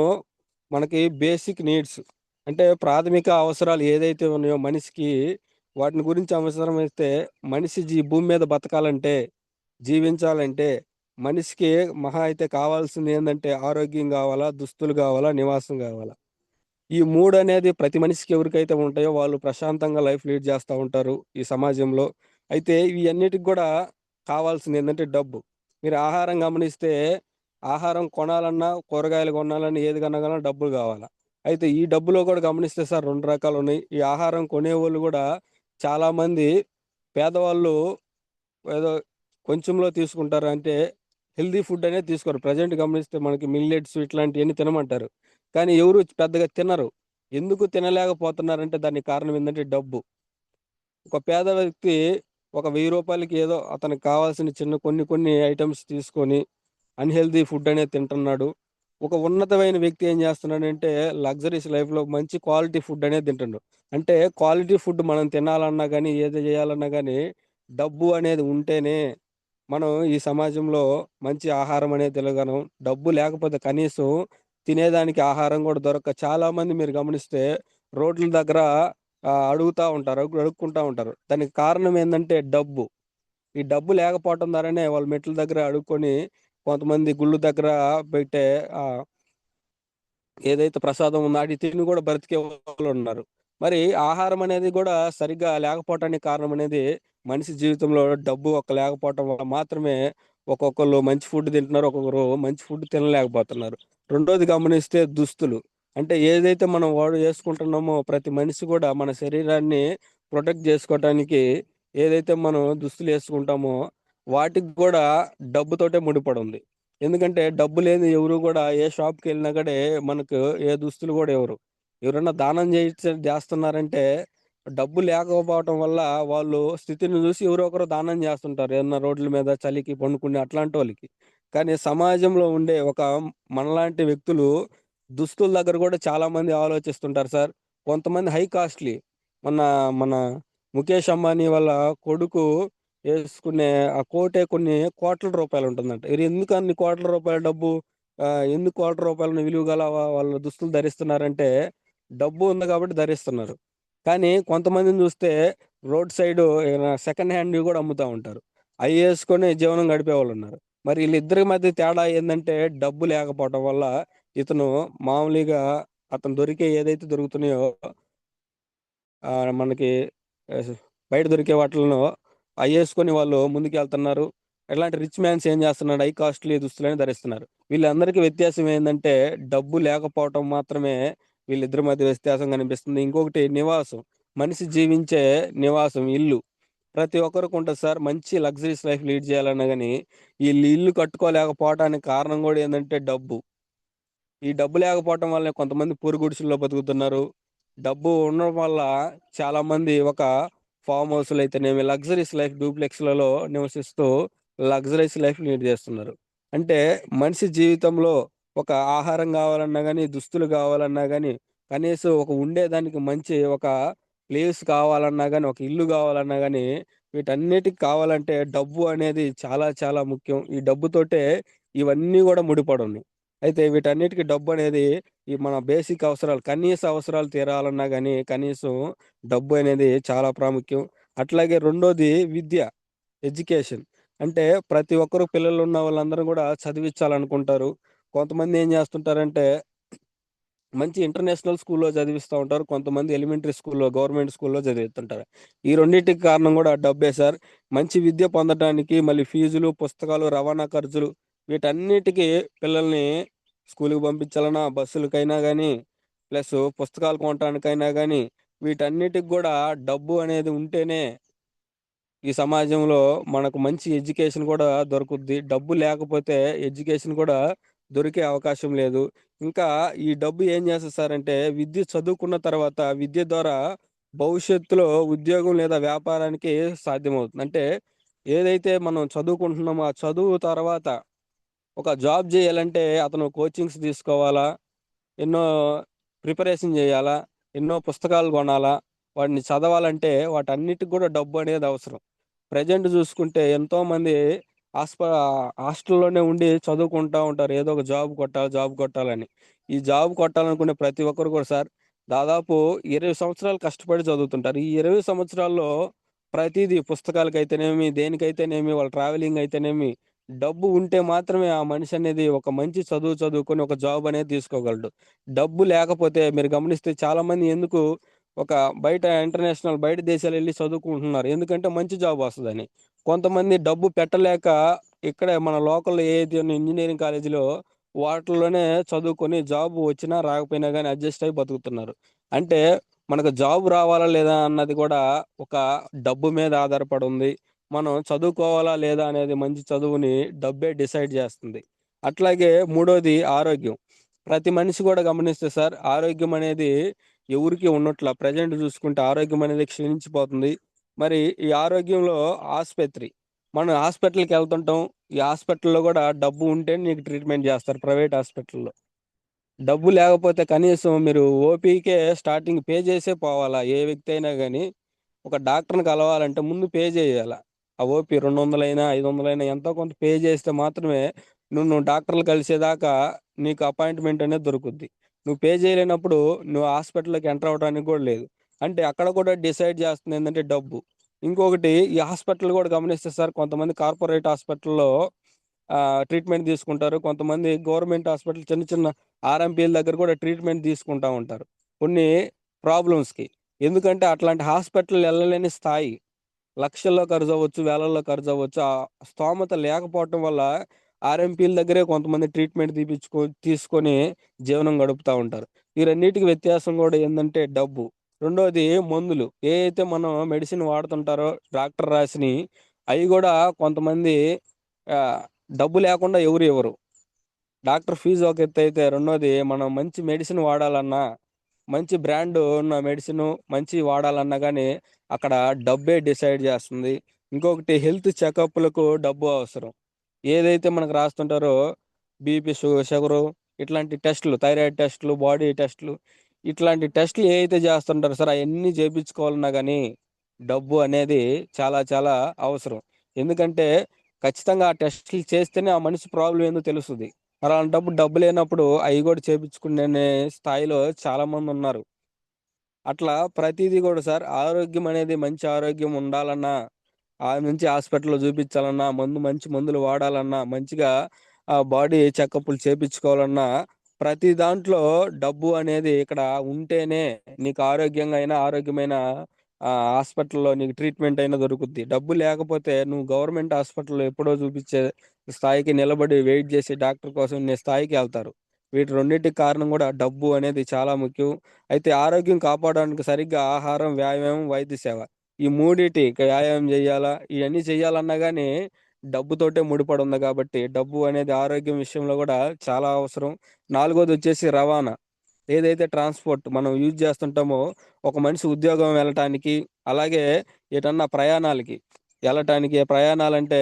మనకి బేసిక్ నీడ్స్. అంటే ప్రాథమిక అవసరాలు ఏదైతే ఉన్నాయో మనిషికి, వాటిని గురించి అవసరమైతే మనిషి భూమి మీద బతకాలంటే, జీవించాలంటే, మనిషికి మహా అయితే కావాల్సింది ఏందంటే ఆరోగ్యం గావాలా, దుస్తులు గావాలా, నివాసం గావాలా. ఈ 3 అనేది ప్రతి మనిషికి ఎవరికైతే ఉంటాయో వాళ్ళు ప్రశాంతంగా లైఫ్ లీడ్ జేస్తా ఉంటారు ఈ సమాజంలో. అయితే ఇయన్నిటికి గూడా కావాల్సిందేందంటే డబ్బు. మీరు ఆహారం గమనిస్తే, ఆహారం కొనాలన్నా, కూరగాయలు కొనాలన్నా, ఏది కొనాలన్నా డబ్బులు గావాలా. అయితే ఈ డబ్బులో గూడా గమనిస్తే సార్ 2 రకాలున్నాయి. ఈ ఆహారం కొనేవోళ్ళు గూడా చాలామంది పేదవాళ్ళు ఏదో కొంచెంలో తీసుకుంటారు. అంటే హెల్తీ ఫుడ్ అనేది తీసుకోరు. ప్రెజెంట్ గమనిస్తే మనకి మిల్లెట్స్ ఇట్లాంటియన్నీ తినమంటారు. కానీ ఎవరు పెద్దగా తినరు. ఎందుకు తినలేకపోతున్నారంటే దానికి కారణం ఏందంటే డబ్బు. ఒక పేద వ్యక్తి ఒక రూ. 1000కి ఏదో అతనికి కావాల్సిన చిన్న కొన్ని కొన్ని ఐటెమ్స్ తీసుకొని అన్‌హెల్తీ ఫుడ్ అనేది తింటున్నాడు. ఒక ఉన్నతమైన వ్యక్తి ఏం చేస్తున్నాడంటే లగ్జరీస్ లైఫ్‌లో మంచి క్వాలిటీ ఫుడ్ అనేది తింటుండు. అంటే క్వాలిటీ ఫుడ్ మనం తినాలన్నా గాని, ఏది చేయాలన్నా గాని డబ్బు అనేది ఉంటేనే మనం ఈ సమాజంలో మంచి ఆహారం అనేది తినగలం. డబ్బు లేకపోతే కనీసం తినేదానికి ఆహారం కూడా దొరక్క చాలామంది మీరు గమనిస్తే రోడ్ల దగ్గర అడుగుతా ఉంటారు. అడుక్కుంటా ఉంటారు. దానికి కారణం ఏందంటే డబ్బు. ఈ డబ్బు లేకపోవటం ద్వారానే వాళ్ళు మెట్ల దగ్గర అడుక్కొని కొంతమంది గుళ్ళు దగ్గర పెట్టే ఆహ్, ఏదైతే ప్రసాదం ఉందో అది తిని కూడా బ్రతికే వాళ్ళున్నారు. మరి ఆహారం అనేది గూడా సరిగ్గా లేకపోవటానికి కారణం అనేది మనిషి జీవితంలో డబ్బు లేకపోవటం వల్ల మాత్రమే ఒక్కొక్కళ్ళు మంచి ఫుడ్ తింటున్నారు. ఒక్కొక్కరు మంచి ఫుడ్ తినలేకపోతున్నారు. రెండోది గమనిస్తే దుస్తులు. అంటే ఏదైతే మనం యేసుకుంటున్నామో ప్రతి మనిషి గూడా మన శరీరాన్ని ప్రొటెక్ట్ జేసుకోవటానికి ఏదైతే మనం దుస్తులేసుకుంటామో వాటికి గూడా డబ్బుతోటే ముడిపడుంది. ఎందుకంటే డబ్బు లేనిది ఎవరు గూడా ఏ షాప్‌కెళ్ళినా గూడా మనకు ఏ దుస్తులు గూడా ఇవ్వరు. ఎవరన్నా దానం జేస్తున్నారంటే డబ్బు లేకపోవటం వల్ల వాళ్ళు స్థితిని జూసి ఎవరో ఒకరు దానం జేస్తుంటారు. ఏదన్నా రోడ్ల మీద చలికి పండుకునే అట్లాంటోళ్ళకి. కానీ సమాజంలో ఉండే ఒక మనలాంటి వ్యక్తులు దుస్తుల దగ్గర గూడా చాలామంది ఆలోచిస్తుంటారు సార్. కొంతమంది హై కాస్ట్‌లీ మొన్న మన ముఖేష్ అంబానీ వాళ్ళ కొడుకు యేసుకునే ఆ కోటే కొన్ని కోట్ల రూపాయలుంటుందంట. ఎందుకు అన్ని కోట్ల రూపాయల డబ్బు ఎందుకు కోట్ల రూపాయల విలువ గల వాళ్ళు దుస్తులు ధరిస్తున్నారంటే, డబ్బు ఉంది కాబట్టి ధరిస్తున్నారు. కానీ కొంతమందిని చూస్తే రోడ్ సైడు సెకండ్ హ్యాండ్‌వి గూడా అమ్ముతా ఉంటారు. అయ్యేసుకొని జీవనం గడిపేవాళ్ళున్నారు. మరి ఈళ్ళిద్దరి మధ్య తేడా ఏందంటే, డబ్బు లేకపోవటం వల్ల ఇతను మామూలుగా అతను దొరికే ఏదైతే దొరుకుతున్నాయో మనకి ఆహ్, బయట దొరికే వాటిల్లో అయ్యేసుకొని వాళ్ళు ముందుకెళ్తున్నారు. ఎట్లాంటి రిచ్ మ్యాన్స్ ఏం చేస్తున్నాడు హై కాస్ట్‌లీ దుస్తులని ధరిస్తున్నారు. వీళ్ళందరికీ వ్యత్యాసం ఏందంటే డబ్బు లేకపోవటం మాత్రమే వీళ్ళిద్దరి మధ్య వ్యత్యాసం కనిపిస్తుంది. ఇంకొకటి నివాసం. మనిషి జీవించే నివాసం ఇల్లు. ప్రతి ఒక్కరికి ఉంటది సార్. మంచి లగ్జరీస్ లైఫ్ లీడ్ చేయాలన్నా గాని, ఈళ్ళు ఇల్లు కట్టుకోలేకపోవటానికి కారణం గూడా ఏందంటే డబ్బు. ఈ డబ్బు లేకపోవటం వల్లే కొంతమంది పూరిగుడిసెల్లో బతుకుతున్నారు. డబ్బు ఉండడం వల్ల చాలామంది ఒక ఫార్మ్ హౌస్‌లయితేనేమి, లగ్జరీస్ లైఫ్ డూప్లెక్స్‌లలో నివసిస్తూ లగ్జరీస్ లైఫ్ లీడ్ జేస్తున్నారు. అంటే మనిషి జీవితంలో ఒక ఆహారం గావాలన్నా గాని, దుస్తులు గావాలన్నా గాని, కనీసం ఒక ఉండేదానికి మంచి ఒక ప్లేస్ కావాలన్నా గాని, ఒక ఇల్లు గావాలన్నా గాని, వీటన్నిటికి కావాలంటే డబ్బు అనేది చాలా చాలా ముఖ్యం. ఈ డబ్బుతోటే ఇవన్నీ గూడా ముడిపడున్నాయి. అయితే వీటన్నిటికి డబ్బనేది ఈ మన బేసిక్ అవసరాలు, కనీస అవసరాలు తీరాలన్నా గాని, కనీసం డబ్బు అనేది చాలా ప్రాముఖ్యం. అట్లాగే రెండోది విద్య, ఎడ్యుకేషన్. అంటే ప్రతి ఒక్కరు పిల్లలున్న వాళ్ళందరూ గూడా చదివిచ్చాలనుకుంటారు. కొంతమంది ఏం జేస్తుంటారంటే, మంచి ఇంటర్నేషనల్ స్కూల్‌లో చదివిస్తా ఉంటారు. కొంతమంది ఎలిమెంటరీ స్కూల్‌లో, గవర్నమెంట్ స్కూల్‌లో చదివిస్తుంటారు. ఈ రెండిటికి కారణం గూడా డబ్బే సార్. మంచి విద్య పొందటానికి మళ్ళీ ఫీజులు, పుస్తకాలు, రవాణా ఖర్చులు వీటన్నిటికి పిల్లల్ని స్కూలుకి పంపించాలన్నా, బస్సులకైనా గానీ, ప్లస్ పుస్తకాలు కొనటానికైనా గానీ, వీటన్నిటికి గూడా డబ్బు అనేది ఉంటేనే ఈ సమాజంలో మనకు మంచి ఎడ్యుకేషన్ కూడా దొరుకుద్ది. డబ్బు లేకపోతే ఎడ్యుకేషన్ కూడా దొరికే అవకాశం లేదు. ఇంకా ఈ డబ్బు ఏం చేస్తది సార్ అంటే విద్య చదువుకున్న తర్వాత విద్య ద్వారా భవిష్యత్తులో ఉద్యోగం లేదా వ్యాపారానికి సాధ్యమవుతుంది. అంటే ఏదైతే మనం చదువుకుంటున్నామో ఆ చదువు తర్వాత ఒక జాబ్ జేయాలంటే అతను కోచింగ్స్ తీసుకోవాలా? ఎన్నో ప్రిపరేషన్ జేయాలా? ఎన్నో పుస్తకాలు గొనాలా? వాటిని చదవాలంటే వాటన్నిటికి గూడా డబ్బనేది అవసరం. ప్రెజెంట్ జూసుకుంటే ఎంతోమంది హాస్ప హాస్టల్‌లోనే ఉండి చదువుకుంటా ఉంటారు. ఏదో ఒక జాబ్ కొట్టాలి, జాబ్ కొట్టాలని. ఈ జాబ్ కొట్టాలనుకునే ప్రతి ఒక్కరు కూడా సార్ దాదాపు 20 సంవత్సరాలు కష్టపడి చదువుతుంటారు. ఈ 20 సంవత్సరాల్లో ప్రతీదీ పుస్తకాలకైతేనేమి, దేనికైతేనేమి, వాళ్ళ ట్రావెలింగ్ అయితేనేమి, డబ్బు ఉంటే మాత్రమే ఆ మనిషి అనేది ఒక మంచి చదువు చదువుకొని ఒక జాబ్ అనేది తీసుకోగలడు. డబ్బు లేకపోతే మీరు గమనిస్తే చాలామంది ఎందుకు ఒక బయట ఇంటర్నేషనల్ బయట దేశాలెళ్లి చదువుకుంటున్నారు. ఎందుకంటే మంచి జాబ్ వస్తదని. కొంతమంది డబ్బు పెట్టలేక ఇక్కడే మన లోకల్‌లో ఏదైతే ఉన్న ఇంజినీరింగ్ కాలేజీలో వాటిల్లోనే చదువుకొని జాబ్ వచ్చినా రాకపోయినా గాని అడ్జస్ట్ అయ్యి బతుకుతున్నారు. అంటే మనకు జాబ్ రావాలా లేదా అన్నది కూడా ఒక డబ్బు మీద ఆధారపడి ఉంది. మనం చదువుకోవాలా లేదా అనేది మంచి చదువుని డబ్బే డిసైడ్ జేస్తుంది. అట్లాగే మూడోది ఆరోగ్యం. ప్రతి మనిషి గూడా గమనిస్తే సార్ ఆరోగ్యం అనేది ఎవరికీ ఉన్నట్ల. ప్రెజెంట్ జూసుకుంటే ఆరోగ్యం అనేది క్షీణించిపోతుంది. మరి ఈ ఆరోగ్యంలో ఆస్పత్రి. మనం హాస్పిటల్‌కెళ్తుంటాం. ఈ హాస్పిటల్‌లో గూడా డబ్బు ఉంటేనే నీకు ట్రీట్‌మెంట్ జేస్తారు ప్రైవేట్ హాస్పిటల్‌లో. డబ్బు లేకపోతే కనీసం మీరు ఓపీకే స్టార్టింగ్ పే చేసే పోవాలా. ఏ వ్యక్తి అయినా గానీ ఒక డాక్టర్ని కలవాలంటే ముందు పే చేయాల. ఆ ఓపీ 200 500 ఎంతో కొంత పే చేస్తే మాత్రమే నువ్వు డాక్టర్లు కలిసేదాకా నీకు అపాయింట్మెంట్ అనేది దొరుకుద్ది. నువ్వు పే చేయలేనప్పుడు నువ్వు హాస్పిటల్లోకి ఎంటర్ అవ్వడానికి కూడా లేదు. అంటే అక్కడ కూడా డిసైడ్ చేస్తుంది ఏంటంటే డబ్బు. ఇంకొకటి ఈ హాస్పిటల్ కూడా గమనిస్తే సార్, కొంతమంది కార్పొరేట్ హాస్పిటల్లో ట్రీట్మెంట్ తీసుకుంటారు. కొంతమంది గవర్నమెంట్ హాస్పిటల్ చిన్న చిన్న ఆర్ఎంపీల దగ్గర కూడా ట్రీట్మెంట్ తీసుకుంటా ఉంటారు కొన్ని ప్రాబ్లమ్స్కి. ఎందుకంటే అట్లాంటి హాస్పిటల్ వెళ్ళలేని స్థాయి. లక్షల్లో ఖర్చు అవ్వచ్చు, వేలల్లో ఖర్చు అవ్వచ్చు. ఆ స్తోమత లేకపోవటం వల్ల ఆర్ఎంపీల దగ్గరే కొంతమంది ట్రీట్మెంట్ తీసుకొని జీవనం గడుపుతా ఉంటారు. ఈ రెండిటికి వ్యత్యాసం కూడా ఏందంటే డబ్బు. రెండోది మందులు. ఏ అయితే మనం మెడిసిన్ వాడుతుంటారో డాక్టర్ రాసినయి, అయి కూడా కొంతమంది ఆహ్, డబ్బు లేకుండా ఎవరు ఇవ్వరు. డాక్టర్ ఫీజు ఒక ఎత్తయితే, రెండోది మనం మంచి మెడిసిన్ వాడాలన్నా, మంచి బ్రాండ్ ఉన్న మెడిసిను మంచియి వాడాలన్నా గానీ, అక్కడ డబ్బే డిసైడ్ జేస్తుంది. ఇంకొకటి హెల్త్ చెకప్‌లకు డబ్బు అవసరం. ఏదైతే మనకు రాస్తుంటారో బీపీ, షుగరు ఇట్లాంటి టెస్టులు, థైరాయిడ్ టెస్టులు, బాడీ టెస్టులు, ఇట్లాంటి టెస్టులు ఏయైతే జేస్తుంటారో సార్, అయన్నీ జేపిచ్చుకోవాలన్నా గానీ, డబ్బు అనేది చాలా చాలా అవసరం. ఎందుకంటే, ఖచ్చితంగా ఆ టెస్టులు చేస్తేనే ఆ మనిషి ప్రాబ్లమ్ ఏందో తెలుస్తది. అలాంటప్పుడు డబ్బు లేనప్పుడు అయి గూడా చేపిచ్చుకునే స్థాయిలో చాలామందున్నారు. అట్లా ప్రతీదీ గూడా సార్, ఆరోగ్యం అనేది మంచి ఆరోగ్యం ఉండాలన్నా, మంచి హాస్పిటల్‌లో జూపిచ్చాలన్నా, మంచి మందులు వాడాలన్నా, మంచిగా బాడీ చెకప్‌లు చేపిచ్చుకోవాలన్నా, ప్రతి దాంట్లో డబ్బు అనేది ఇక్కడ ఉంటేనే నీకు ఆరోగ్యంగా అయినా, ఆరోగ్యమైన హాస్పిటల్‌లో నీకు ట్రీట్మెంట్ అయినా దొరుకుద్ది. డబ్బు లేకపోతే నువ్వు గవర్నమెంట్ హాస్పిటల్‌లో ఎప్పుడో జూపిచ్చే స్థాయికి నిలబడి వెయిట్ జేసి డాక్టర్ కోసం నీ స్థాయికి ఎళ్తారు. వీటి రెండిటికి కారణం గూడా డబ్బు అనేది చాలా ముఖ్యం. అయితే ఆరోగ్యం కాపాడడానికి సరిగ్గా ఆహారం, వ్యాయామం, వైద్య సేవ. ఈ మూడిటి వ్యాయామం జేయాలా, ఇయన్నీ చేయాలన్నా గానీ డబ్బుతోటే ముడిపడి ఉంది గాబట్టి, డబ్బు అనేది ఆరోగ్యం విషయంలో గూడా చాలా అవసరం. నాలుగోదొచ్చేసి రవాణా. ఏదైతే ట్రాన్స్‌పోర్ట్ మనం యూజ్ జేస్తుంటామో, ఒక మనిషి ఉద్యోగం వెళ్ళటానికి, అలాగే ఎటన్నా ప్రయాణాలకి ప్రయాణాలంటే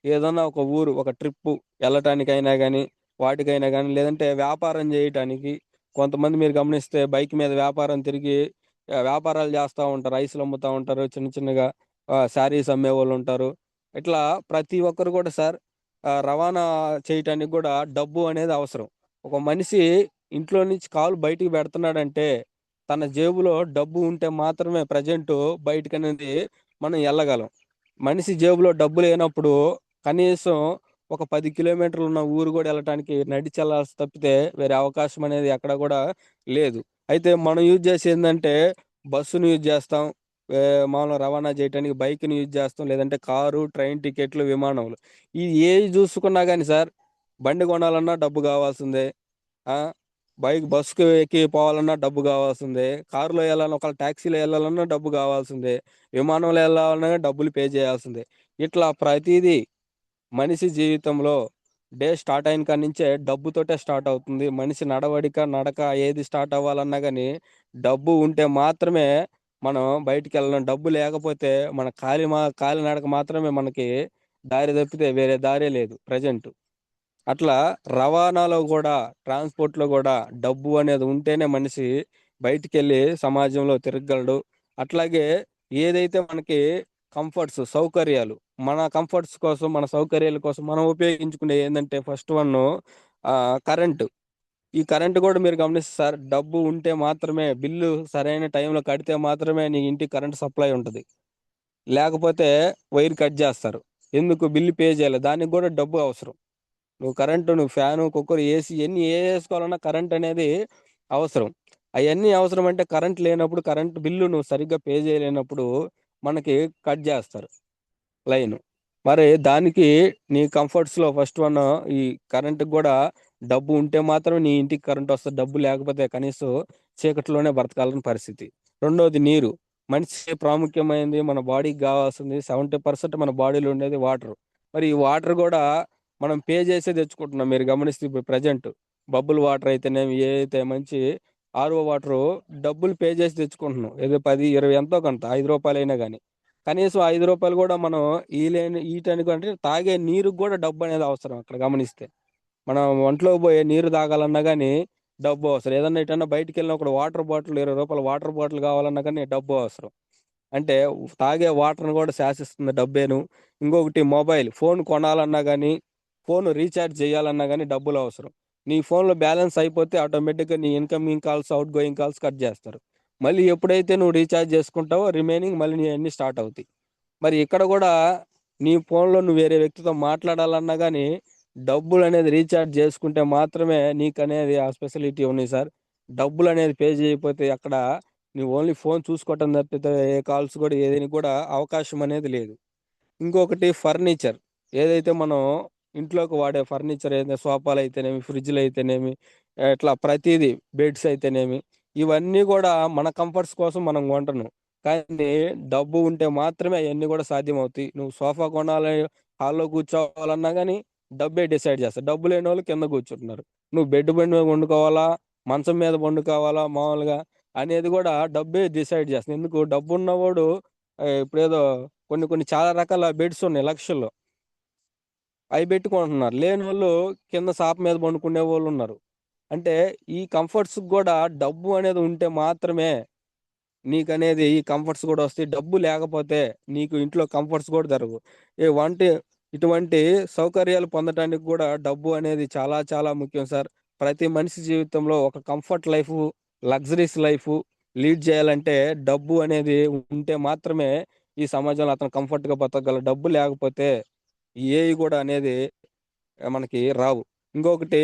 ఏదన్నా ఒక ఊరు, ఒక ట్రిప్పు ఎళ్ళటానికైనా గానీ, వాటికైనా గానీ, లేదంటే వ్యాపారం జేయటానికి, కొంతమంది మీరు గమనిస్తే బైక్ మీద వ్యాపారం తిరిగి వ్యాపారాలు జేస్తా ఉంటారు. ఐస్‌లు అమ్ముతా ఉంటారు. చిన్న చిన్నగా శారీస్ అమ్మేవోళ్ళుంటారు. ఇట్లా ప్రతి ఒక్కరు గూడా సార్ రవాణా చేయటానికి గూడా డబ్బు అనేది అవసరం. ఒక మనిషి ఇంట్లో నుంచి కాలు బయటికి పెడుతున్నాడంటే, తన జేబులో డబ్బు ఉంటే మాత్రమే ప్రెజెంటు బయటికనేది మనం ఎళ్ళగలం. మనిషి జేబులో డబ్బు లేనప్పుడు కనీసం ఒక 10 కిలోమీటర్లు ఉన్న ఊరు గూడా ఎళ్ళటానికి నడిచెళ్ళాల్సి తప్పితే వేరే అవకాశం అనేది ఎక్కడ గూడా లేదు. అయితే మనం యూజ్ చేసేదేందంటే బస్సుని యూజ్ చేస్తాం. మామూలుగా రవాణా చేయటానికి బైక్‌ని యూజ్ చేస్తాం. లేదంటే కారు, ట్రైన్ టికెట్లు, విమానములు. ఈ ఏయి జూసుకున్నా గాని సార్, బండి గొనాలన్నా డబ్బు గావాల్సిందే. ఆ! బస్‌కి ఎక్కి పోవాలన్నా డబ్బు గావాల్సిందే. కారులో ఎళ్ళాలన్నా ఒకవేళ టాక్సీలో ఎళ్ళాలన్నా డబ్బు గావాల్సిందే. విమానంలో ఎళ్ళాలన్నా డబ్బులు పే చేయాల్సిందే. ఇట్లా ప్రతీదీ మనిషి జీవితంలో డే స్టార్ట్ అయిన కాడ్నించే డబ్బుతోటే స్టార్ట్ అవుతుంది. మనిషి నడవడిక, నడక ఏది స్టార్ట్ అవ్వాలన్నా గాని డబ్బు ఉంటే మాత్రమే మనం బయటికెళ్ళడం. డబ్బు లేకపోతే మన కాలినడక మాత్రమే మనకి దారి తప్పితే వేరే దారే లేదు ప్రెజెంట్. అట్లా రవాణాలో గూడా, ట్రాన్స్‌పోర్ట్‌లో గూడా డబ్బు అనేది ఉంటేనే మనిషి బయటికెళ్ళి సమాజంలో తిరగగలడు. అట్లాగే ఏదైతే మనకి సౌకర్యాలు, మన కంఫర్ట్స్ కోసం, మన సౌకర్యాల కోసం మనం ఉపయోగించుకునేయి ఏందంటే ఫస్ట్ వన్ను కరెంటు. ఈ కరెంట్ గూడా మీరు గమనిస్తే సార్, డబ్బు ఉంటే మాత్రమే బిల్లు సరైన టైంలో కడితే మాత్రమే నీ ఇంటికి కరెంట్ సప్లై ఉంటది. లేకపోతే వైర్ కట్ జేస్తారు. ఎందుకు? బిల్లు పే జేయాలి. దానికి గూడా డబ్బు అవసరం. నువ్వు ఫ్యాను, కుక్కర్, ఏసీ ఇయన్నీ ఏసుకోవాలన్నా కరెంటనేది అవసరం. అయన్నీ అవసరం అంటే కరెంట్ లేనప్పుడు, కరెంట్ బిల్లు నువ్వు సరిగ్గా పే చేయలేనప్పుడు మనకి కట్ జేస్తారు లైను. మరి దానికి నీ కంఫర్ట్స్‌లో ఫస్ట్ వన్ ఈ కరెంట్‌కి గూడా డబ్బు ఉంటే మాత్రం నీ ఇంటికి కరెంటొస్తది. డబ్బు లేకపోతే కనీసం చీకటిలోనే బ్రతకాల్సిన పరిస్థితి. రెండోది నీరు. మనిషికి ప్రాముఖ్యమైనది మన బాడీకి గావాల్సింది 70% మన బాడీలో ఉండేది వాటరు. మరి ఈ వాటర్ గూడా మనం పే జేసే తెచ్చుకుంటున్నాం. మీరు గమనిస్తే ఇప్పుడు ప్రెజెంట్ బబుల్ వాటర్ అయితేనేమి, ఏదైతే మంచి ఆర్‌ఓ వాటరు డబ్బులు పే జేసి తెచ్చుకుంటున్నాం. ఏదో 10, 20 ఎంతో కొంత రూ. 5 గాని. కనీసం రూ. 5 గూడా మనం ఈటానికంటే తాగే నీరుకి గూడా డబ్బనేది అవసరం అక్కడ గమనిస్తే. మనం ఒంట్లోకి బోయే నీరు తాగాలన్నా గాని డబ్బు అవసరం. ఏదన్నా ఎటన్నా బయటికెళ్ళినప్పుడు వాటర్ బాటిల్ ₹20 వాటర్ బాటిల్ కావాలన్నా కానీ డబ్బు అవసరం. అంటే తాగే వాటర్‌ని కూడా శాసిస్తుంది డబ్బేను. ఇంకొకటి మొబైల్ ఫోన్ కొనాలన్నా గానీ, ఫోన్ రీచార్జ్ చేయాలన్నా గానీ డబ్బులవసరం. నీ ఫోన్‌లో బ్యాలెన్స్ అయిపోతే ఆటోమేటిక్‌గా నీ incoming calls, out going calls cut జేస్తారు. మళ్ళీ ఎప్పుడైతే నువ్వు రీచార్జ్ చేసుకుంటావో రిమైనింగ్ మళ్ళీ నీయన్నీ స్టార్ట్ అవుతాయి. మరి ఇక్కడ గూడా నీ ఫోన్‌లో నువ్వు వేరే వ్యక్తితో మాట్లాడాలన్నా గానీ, డబ్బులనేది రీచార్జ్ చేసుకుంటే మాత్రమే నీకనేది ఆ ఫెసిలిటీ ఉన్నాయి సార్. డబ్బులనేది పే చేయకపోతే అక్కడ నువ్వు ఓన్లీ ఫోన్ చూసుకోవటం తప్పితే ఏ కాల్స్ గూడా ఏదేనికి గూడా అవకాశం అనేది లేదు. ఇంకొకటి ఫర్నిచర్. ఏదైతే మనం ఇంట్లోకి వాడే ఫర్నిచర్ ఏదైతే సోఫాలయితేనేమి, ఫ్రిడ్జ్‌లయితేనేమి, ఇట్లా ప్రతీదీ బెడ్స్ అయితేనేమి, ఇవన్నీ గూడా మన కంఫర్ట్స్ కోసం మనం కొంటున్నాం. కానీ డబ్బు ఉంటే మాత్రమే అయన్నీ గూడా సాధ్యమవుతాయి. నువ్వు సోఫా కొనాలి, హాల్‌లో కూర్చోవాలన్నా గానీ డబ్బే డిసైడ్ చేస్తది. డబ్బు లేనోళ్ళు కింద కూర్చుంటున్నారు. నువ్వు బెడ్ మీద వండుకోవాలా, మంచం మీద పండుకోవాలా మామూలుగా అనేది గూడా డబ్బే డిసైడ్ చేస్తుంది. ఎందుకు డబ్బున్నవాడు ఇప్పుడేదో కొన్ని కొన్ని చాలా రకాల బెడ్స్ ఉన్నాయి లక్షల్లో. అయి బెట్టుకుంటున్నారు. లేనోళ్ళు కింద సాప మీద పండుకునేవోళ్ళున్నారు. అంటే ఈ కంఫర్ట్స్‌కి గూడా డబ్బు అనేది ఉంటే మాత్రమే నీకనేది ఈ కంఫర్ట్స్ గూడా వస్తాయి. డబ్బు లేకపోతే నీకు ఇంట్లో కంఫర్ట్స్ గూడా జరగవు. వంటి ఇటువంటి సౌకర్యాలు పొందటానికి గూడా డబ్బు అనేది చాలా చాలా ముఖ్యం సార్. ప్రతి మనిషి జీవితంలో ఒక comfort life, luxuries life lead చేయాలంటే డబ్బు అనేది ఉంటే మాత్రమే ఈ సమాజంలో అతను కంఫర్ట్‌గా బతకగలడు. డబ్బు లేకపోతే ఏయి గూడా అనేది మనకి రావు. ఇంకొకటి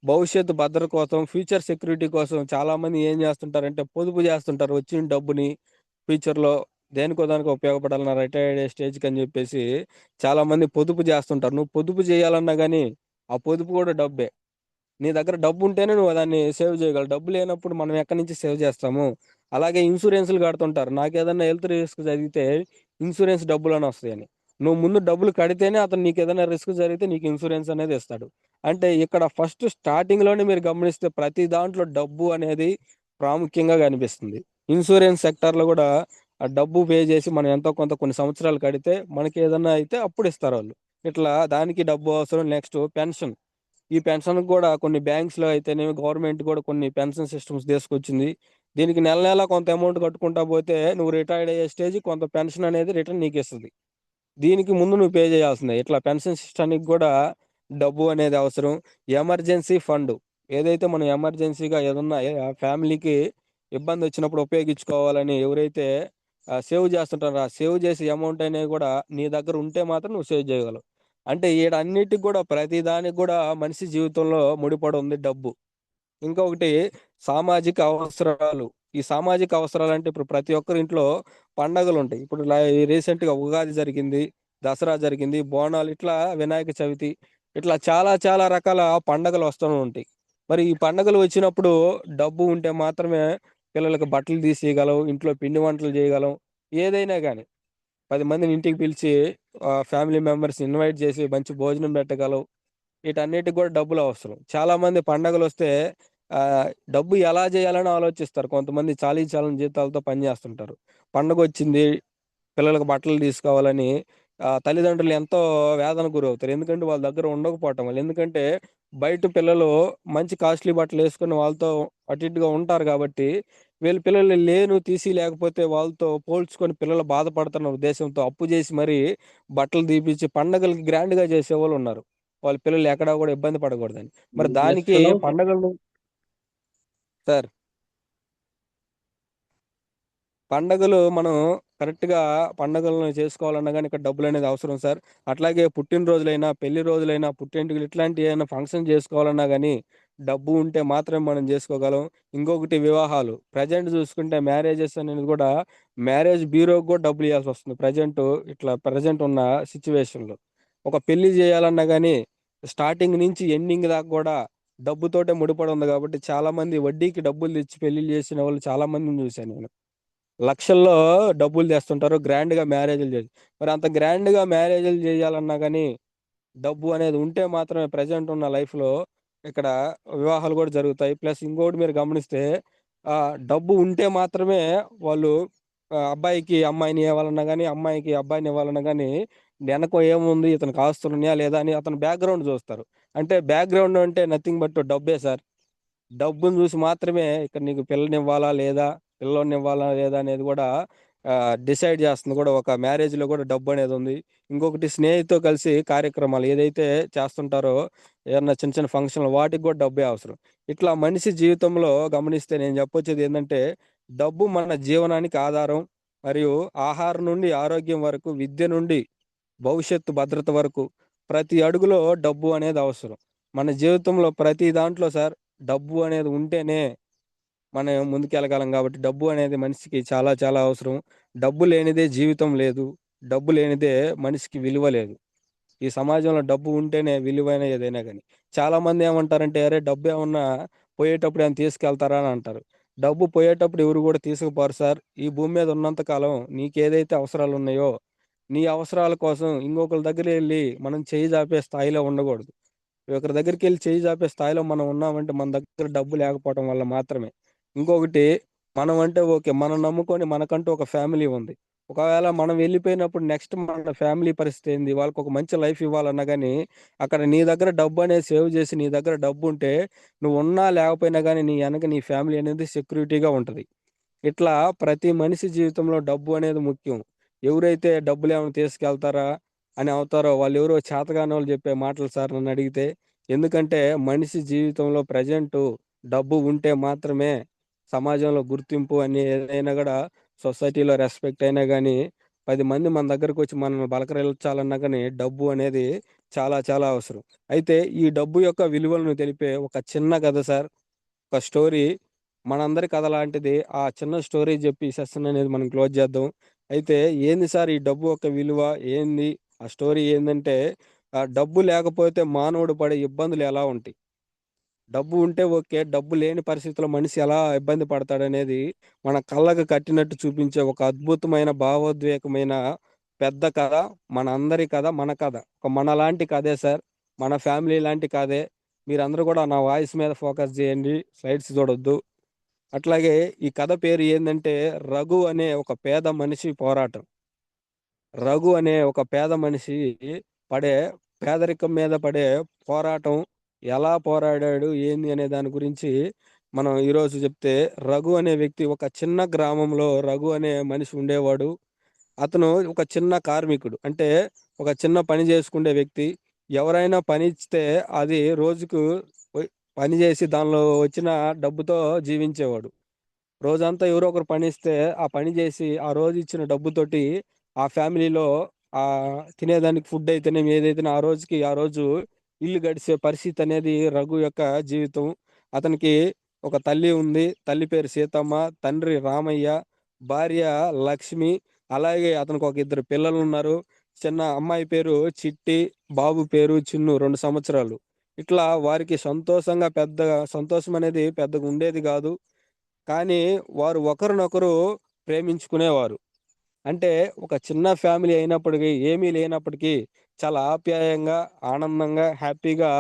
భవిష్యత్తు భద్రత కోసం, ఫ్యూచర్ సెక్యూరిటీ కోసం చాలామంది ఏం జేస్తుంటారంటే, పొదుపు జేస్తుంటారు. వచ్చిన డబ్బుని ఫ్యూచర్‌లో దేనికో దానికో ఉపయోగపడాలి నా రిటైర్డ్ అయ్యే స్టేజ్‌కని జెప్పేసి చాలామంది పొదుపు జేస్తుంటారు. నువ్వు పొదుపు జేయాలన్నా గానీ, ఆ పొదుపు గూడా డబ్బే. నీ దగ్గర డబ్బుంటేనే నువ్వు దాన్ని సేవ్ జేయగలవు. డబ్బు లేనప్పుడు మనం ఎక్కడి నుంచి సేవ్ జేస్తాము? అలాగే ఇన్సూరెన్స్‌లు కడుతుంటారు. నాకేదన్నా హెల్త్ రిస్క్ జరిగితే ఇన్సూరెన్స్ డబ్బులని వస్తాయని. నువ్వు ముందు డబ్బులు కడితేనే అతను నీకేదైనా రిస్క్ జరిగితే నీకు ఇన్సూరెన్స్ అనేది ఇస్తాడు. అంటే ఇక్కడ ఫస్ట్ స్టార్టింగ్‌లోనే మీరు గమనిస్తే ప్రతి దాంట్లో డబ్బు అనేది ప్రాముఖ్యంగా కనిపిస్తుంది. ఇన్సూరెన్స్ సెక్టార్‌లో గూడా ఆ డబ్బు పే జేసి మనం ఎంతో కొంత కొన్ని సంవత్సరాలు కడితే మనకేదన్నా అయితే అప్పుడిస్తారాళ్ళు. ఇట్లా దానికి డబ్బు అవసరం. Next pension. ఈ పెన్షన్‌కి గూడా కొన్ని బ్యాంక్స్‌లో అయితేనేమి, గవర్నమెంట్ గూడా కొన్ని పెన్షన్ సిస్టమ్స్ తీసుకొచ్చింది. దీనికి నెల నెల కొంత అమౌంట్ కట్టుకుంటా పోతే నువ్వు రిటైర్డ్ అయ్యే స్టేజ్‌కి కొంత పెన్షన్ అనేది రిటర్న్ నీకిస్తది. దీనికి ముందు నువ్వు పే చేయాల్సిందే. ఇట్లా పెన్షన్ సిస్టమ్‌కి గూడా డబ్బు అనేది అవసరం. Emergency fund. ఏదైతే మనం ఎమర్జెన్సీగా ఏదన్నా ఫ్యామిలీకి ఇబ్బందొచ్చినప్పుడు ఉపయోగించుకోవాలని ఎవరైతే సేవ్ చేస్తుంటారో, ఆ సేవ్ చేసే అమౌంట్ అనేది గూడా నీ దగ్గర ఉంటే మాత్రం నువ్వు సేవ్ చేయగలవు. అంటే ఈడన్నిటికి గూడా ప్రతి దానికి గూడా మనిషి జీవితంలో ముడిపడి ఉంది డబ్బు. ఇంకొకటి సామాజిక అవసరాలు. ఈ సామాజిక అవసరాలంటే ఇప్పుడు ప్రతి ఒక్కరి ఇంట్లో పండగలుంటాయి. ఇప్పుడు ఈ రీసెంట్‌గా ఉగాది జరిగింది, దసరా జరిగింది, బోనాలు ఇట్లా వినాయక చవితి ఇట్లా చాలా చాలా రకాల పండగలు వస్తూనే ఉంటాయి. మరి ఈ పండగలు వచ్చినప్పుడు డబ్బు ఉంటే మాత్రమే పిల్లలకి బట్టలు తీసియగలం, ఇంట్లో పిండి వంటలు చేయగలం. ఏదైనా గాని 10 మందిని ఇంటికి పిలిచి ఫ్యామిలీ మెంబర్స్‌ని ఇన్వైట్ చేసి మంచి భోజనం పెట్టగలం. వీటన్నిటికి గూడా డబ్బులవసరం. చాలామంది పండగలొస్తే డబ్బు ఎలా జేయాలని ఆలోచిస్తారు. కొంతమంది చాలీ చాలని జీతాలతో పని జేస్తుంటారు. పండగొచ్చింది, పిల్లలకు బట్టలు తీసుకోవాలని తల్లిదండ్రులు ఎంతో వేదనకు గురవుతారు. ఎందుకంటే వాళ్ళ దగ్గర ఉండకపోవటం వల్ల. ఎందుకంటే బయట పిల్లలు మంచి కాస్ట్‌లీ బట్టలేసుకొని వాళ్ళతో అటు ఇటుగా ఉంటారు గాబట్టి, వీళ్ళ పిల్లలు తీసి లేకపోతే వాళ్ళతో పోల్చుకొని పిల్లలు బాధపడతారన్న ఉద్దేశంతో అప్పు జేసి మరీ బట్టలు తీపిచ్చి పండగలకి గ్రాండ్‌గా జేసేవాళ్ళున్నారు. వాళ్ళ పిల్లలు ఎక్కడా గూడా ఇబ్బంది పడకూడదని. మరి Yes దానికి to know, sir. పండగలు సార్ పండగలు మనం కరెక్ట్‌గా పండగలను చేసుకోవాలన్నా గాని ఇక్కడ డబ్బులనేది అవసరం సార్. అట్లాగే పుట్టినరోజులైనా, పెళ్లి రోజులైనా, పుట్టెంటుకలు ఇట్లాంటియి ఏమైనా ఫంక్షన్ జేసుకోవాలన్నా గాని డబ్బు ఉంటే మాత్రమే మనం జేసుకోగలం. ఇంకొకటి వివాహాలు. ప్రెజెంట్ జూసుకుంటే మ్యారేజెస్ అనేది గూడా మ్యారేజ్ బ్యూరోకి గూడా డబ్బులియ్యాల్సొస్తుంది. ప్రెజెంట్ ఉన్న సిట్యుయేషన్‌లో. ఒక పెళ్లి జేయాలన్నా గాని స్టార్టింగ్ నుంచి ఎండింగ్ దాకా గూడా డబ్బుతోటే ముడిపడి ఉంది గాబట్టి చాలామంది వడ్డీకి డబ్బులు తెచ్చి పెళ్లిళ్లు జేసిన వాళ్ళు చాలా మందిని జూసాను నేను. లక్షల్లో డబ్బులు తెస్తుంటారు. గ్రాండ్‌గా మ్యారేజ్‌లు చేసి. మరి అంత గ్రాండ్‌గా మ్యారేజ్‌లు చేయాలన్నా గాని, డబ్బు అనేది ఉంటే మాత్రమే ప్రెజెంట్ ఉన్న లైఫ్‌లో ఇక్కడ వివాహాలు గూడా జరుగుతాయి. ప్లస్ ఇంకోటి మీరు గమనిస్తే డబ్బు ఉంటే మాత్రమే వాళ్ళు అబ్బాయికి అమ్మాయిని ఇవ్వాలన్నా గాని, అమ్మాయికి అబ్బాయిని ఇవ్వాలన్నా గాని, వెనక ఏముంది ఇతనికి ఆస్తులున్నాయా లేదా అని అతని బ్యాక్‌గ్రౌండ్ చూస్తారు. అంటే బ్యాక్‌గ్రౌండ్ అంటే నథింగ్ బట్ డబ్బే సార్. డబ్బుని చూసి మాత్రమే ఇక్కడ నీకు పిల్లనివ్వాలా లేదా, పిల్లోడినివ్వాలా లేదా అనేది కూడా డిసైడ్ చేస్తుంది కూడా. ఒక మ్యారేజ్‌లో కూడా డబ్బనేది ఉంది. ఇంకొకటి స్నేహితుతో కలిసి కార్యక్రమాలు ఏదైతే చేస్తుంటారో, ఏదన్నా చిన్న చిన్న ఫంక్షన్‌లు వాటికి కూడా డబ్బే అవసరం. ఇట్లా మనిషి జీవితంలో గమనిస్తే నేను చెప్పొచ్చేది ఏందంటే, డబ్బు మన జీవనానికి ఆధారం. మరియు ఆహారం నుండి ఆరోగ్యం వరకు, విద్య నుండి భవిష్యత్తు భద్రత వరకు ప్రతి అడుగులో డబ్బు అనేది అవసరం. మన జీవితంలో ప్రతి దాంట్లో సార్ డబ్బు అనేది ఉంటేనే మనం ముందుకెళ్ళగలం గాబట్టి, డబ్బు అనేది మనిషికి చాలా చాలా అవసరం. డబ్బు లేనిదే జీవితం లేదు. డబ్బు లేనిదే మనిషికి విలువ లేదు. ఈ సమాజంలో డబ్బు ఉంటేనే విలువైన ఏదైనా గాని. చాలామంది ఏమంటారంటే, "అరే! డబ్బేమన్నా పోయేటప్పుడు ఏమైనా తీసుకెళ్తారా?" అని అంటారు. డబ్బు పోయేటప్పుడు ఎవరు గూడా తీసుకుపోరు సార్. ఈ భూమి మీద ఉన్నంత కాలం నీకేదైతే అవసరాలున్నాయో, నీ అవసరాల కోసం ఇంకొకళ్ళ దగ్గరెళ్లి మనం చెయ్యి జాపే స్థాయిలో ఉండగూడదు. ఒకరి దగ్గరికెళ్లి చెయ్యి జాపే స్థాయిలో మనం ఉన్నామంటే, మన దగ్గర డబ్బు లేకపోవటం వల్ల మాత్రమే. ఇంకొకటి మనం అంటే ఓకే. మనం నమ్ముకొని మనకంటూ ఒక ఫ్యామిలీ ఉంది. ఒకవేళ మనం వెళ్ళిపోయినప్పుడు నెక్స్ట్ మన ఫ్యామిలీ పరిస్థితేంది? వాళ్ళకొక మంచి లైఫ్ ఇవ్వాలన్నా గాని, అక్కడ నీ దగ్గర డబ్బనేది సేవ్ జేసి, నీ దగ్గర డబ్బుంటే, నువ్వున్నా లేకపోయినా గాని, నీ ఎనక నీ ఫ్యామిలీ అనేది సెక్యూరిటీగా ఉంటది. ఇట్లా ప్రతి మనిషి జీవితంలో డబ్బు అనేది ముఖ్యం. ఎవరైతే డబ్బులేమైనా తీసుకెళ్తారా అని అవుతారో వాళ్ళెవరో చేతగానోళ్ళు చెప్పే మాటలు సార్ నన్నడిగితే. ఎందుకంటే మనిషి జీవితంలో ప్రెజెంటు డబ్బు ఉంటే మాత్రమే సమాజంలో గుర్తింపు అని ఏదైనా గూడా సొసైటీలో రెస్పెక్ట్ అయినా గానీ, 10 మంది మన దగ్గరకొచ్చి మనల్ని పలకరించాలన్నా గానీ డబ్బు అనేది చాలా చాలా అవసరం. అయితే ఈ డబ్బు యొక్క విలువలను తెలిపే ఒక చిన్న కథ సార్. ఒక స్టోరీ మనందరి కథ లాంటిది. ఆ చిన్న స్టోరీ జెప్పి ఈ సెషన్ అనేది మనం క్లోజ్ చేద్దాం. అయితే ఏంది సార్ ఈ డబ్బు యొక్క విలువ? ఏంది? ఆ స్టోరీ ఏందంటే డబ్బు లేకపోతే మానవుడు పడే ఇబ్బందులు ఎలా ఉంటాయి? డబ్బు ఉంటే ఓకే. డబ్బు లేని పరిస్థితిలో మనిషి ఎలా ఇబ్బంది పడతాడనేది మన కళ్ళకి కట్టినట్టు చూపించే ఒక అద్భుతమైన భావోద్వేగమైన పెద్ద కథ. మనందరి కథ, మన కథ. ఒక మనలాంటి కథే సార్. మన ఫ్యామిలీ లాంటి కథే. మీరందరూ గూడా నా వాయిస్ మీద ఫోకస్ జేయండి. స్లైడ్స్ చూడొద్దు. అట్లాగే ఈ కథ పేరు ఏందంటే 'రఘు' అనే ఒక పేద మనిషి పోరాటం. రఘు అనే ఒక పేద మనిషి పడే పేదరికం మీద పడే పోరాటం ఎలా పోరాడాడు? ఏంది? అనే దాని గురించి మనం ఈరోజు చెప్తే, రఘు అనే వ్యక్తి ఒక చిన్న గ్రామంలో రఘు అనే మనిషి ఉండేవాడు. అతను ఒక చిన్న కార్మికుడు. అంటే ఒక చిన్న పని చేసుకుండే వ్యక్తి. ఎవరైనా పని ఇస్తే అది రోజుకు ఒయ్ పని చేసి దానిలో వచ్చిన డబ్బుతో జీవించేవాడు. రోజంతా ఎవరో ఒకరు పనిస్తే, ఆ పని జేసి, ఆ రోజిచ్చిన డబ్బుతోటి ఆ ఫ్యామిలీలో తినేదానికి ఫుడ్ అయితేనేమి, ఏదైతేనే ఆ రోజుకి ఆ రోజు ఇల్లు గడిసే పరిస్థితనేది రఘు యొక్క జీవితం. అతనికి ఒక తల్లి ఉంది. తల్లి పేరు సీతమ్మ, తండ్రి రామయ్య, భార్య లక్ష్మి. అలాగే అతనికొక ఇద్దరు పిల్లలున్నారు. చిన్న అమ్మాయి పేరు చిట్టి, బాబు పేరు చిన్ను 2 సంవత్సరాలు. ఇట్లా వారికి సంతోషంగా పెద్దగా సంతోషమనేది పెద్దగుండేది గాదు. కానీ వారు ఒకరినొకరు ప్రేమించుకునేవారు. అంటే ఒక చిన్న ఫ్యామిలీ అయినప్పటికీ, ఏమీ లేనప్పటికీ చాలా ఆప్యాయంగా, ఆనందంగా, హ్యాపీగా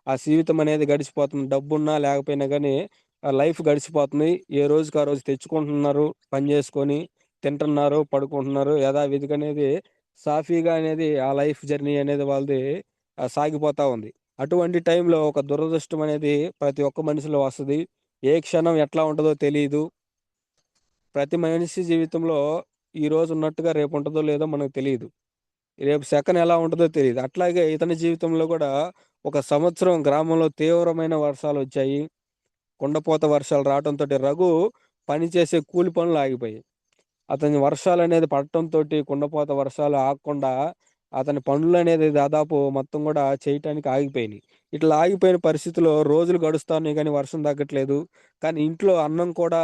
ఆ జీవితం అనేది గడిచిపోతుంది. డబ్బున్నా లేకపోయినా గానీ లైఫ్ గడిచిపోతుంది. ఏ రోజుకి ఆ రోజు తెచ్చుకుంటున్నారు, పని జేసుకొని, తింటున్నారు, పడుకుంటున్నారు. యథావిధిగా అనేది సాఫీగా అనేది ఆ లైఫ్ జర్నీ అనేది వాళ్ళది సాగిపోతా ఉంది. అటువంటి టైంలో ఒక దురదృష్టం అనేది ప్రతి ఒక్క మనిషిలో వస్తది. ఏ క్షణం ఎట్లా ఉంటదో తెలీదు. ప్రతి మనిషి జీవితంలో ఈరోజు ఉన్నట్టుగా రేపుంటదో లేదో మనకు తెలీదు. రేపు సెకన్ ఎలా ఉంటదో తెలీదు. అట్లాగే ఇతని జీవితంలో గూడా ఒక సంవత్సరం గ్రామంలో తీవ్రమైన వర్షాలొచ్చాయి. కుండపోత వర్షాలు రావటంతోటి రఘు పనిచేసే కూలి పనులు ఆగిపోయాయి. అతని వర్షాలనేది పడటంతోటి కుండపోత వర్షాలు ఆగకుండా అతని పనులనేది దాదాపు మొత్తం గూడా చేయటానికి ఆగిపోయినియి. ఇట్లా ఆగిపోయిన పరిస్థితిలో రోజులు గడుస్తున్నాయి గానీ వర్షం తగ్గట్లేదు. కానీ ఇంట్లో అన్నం కూడా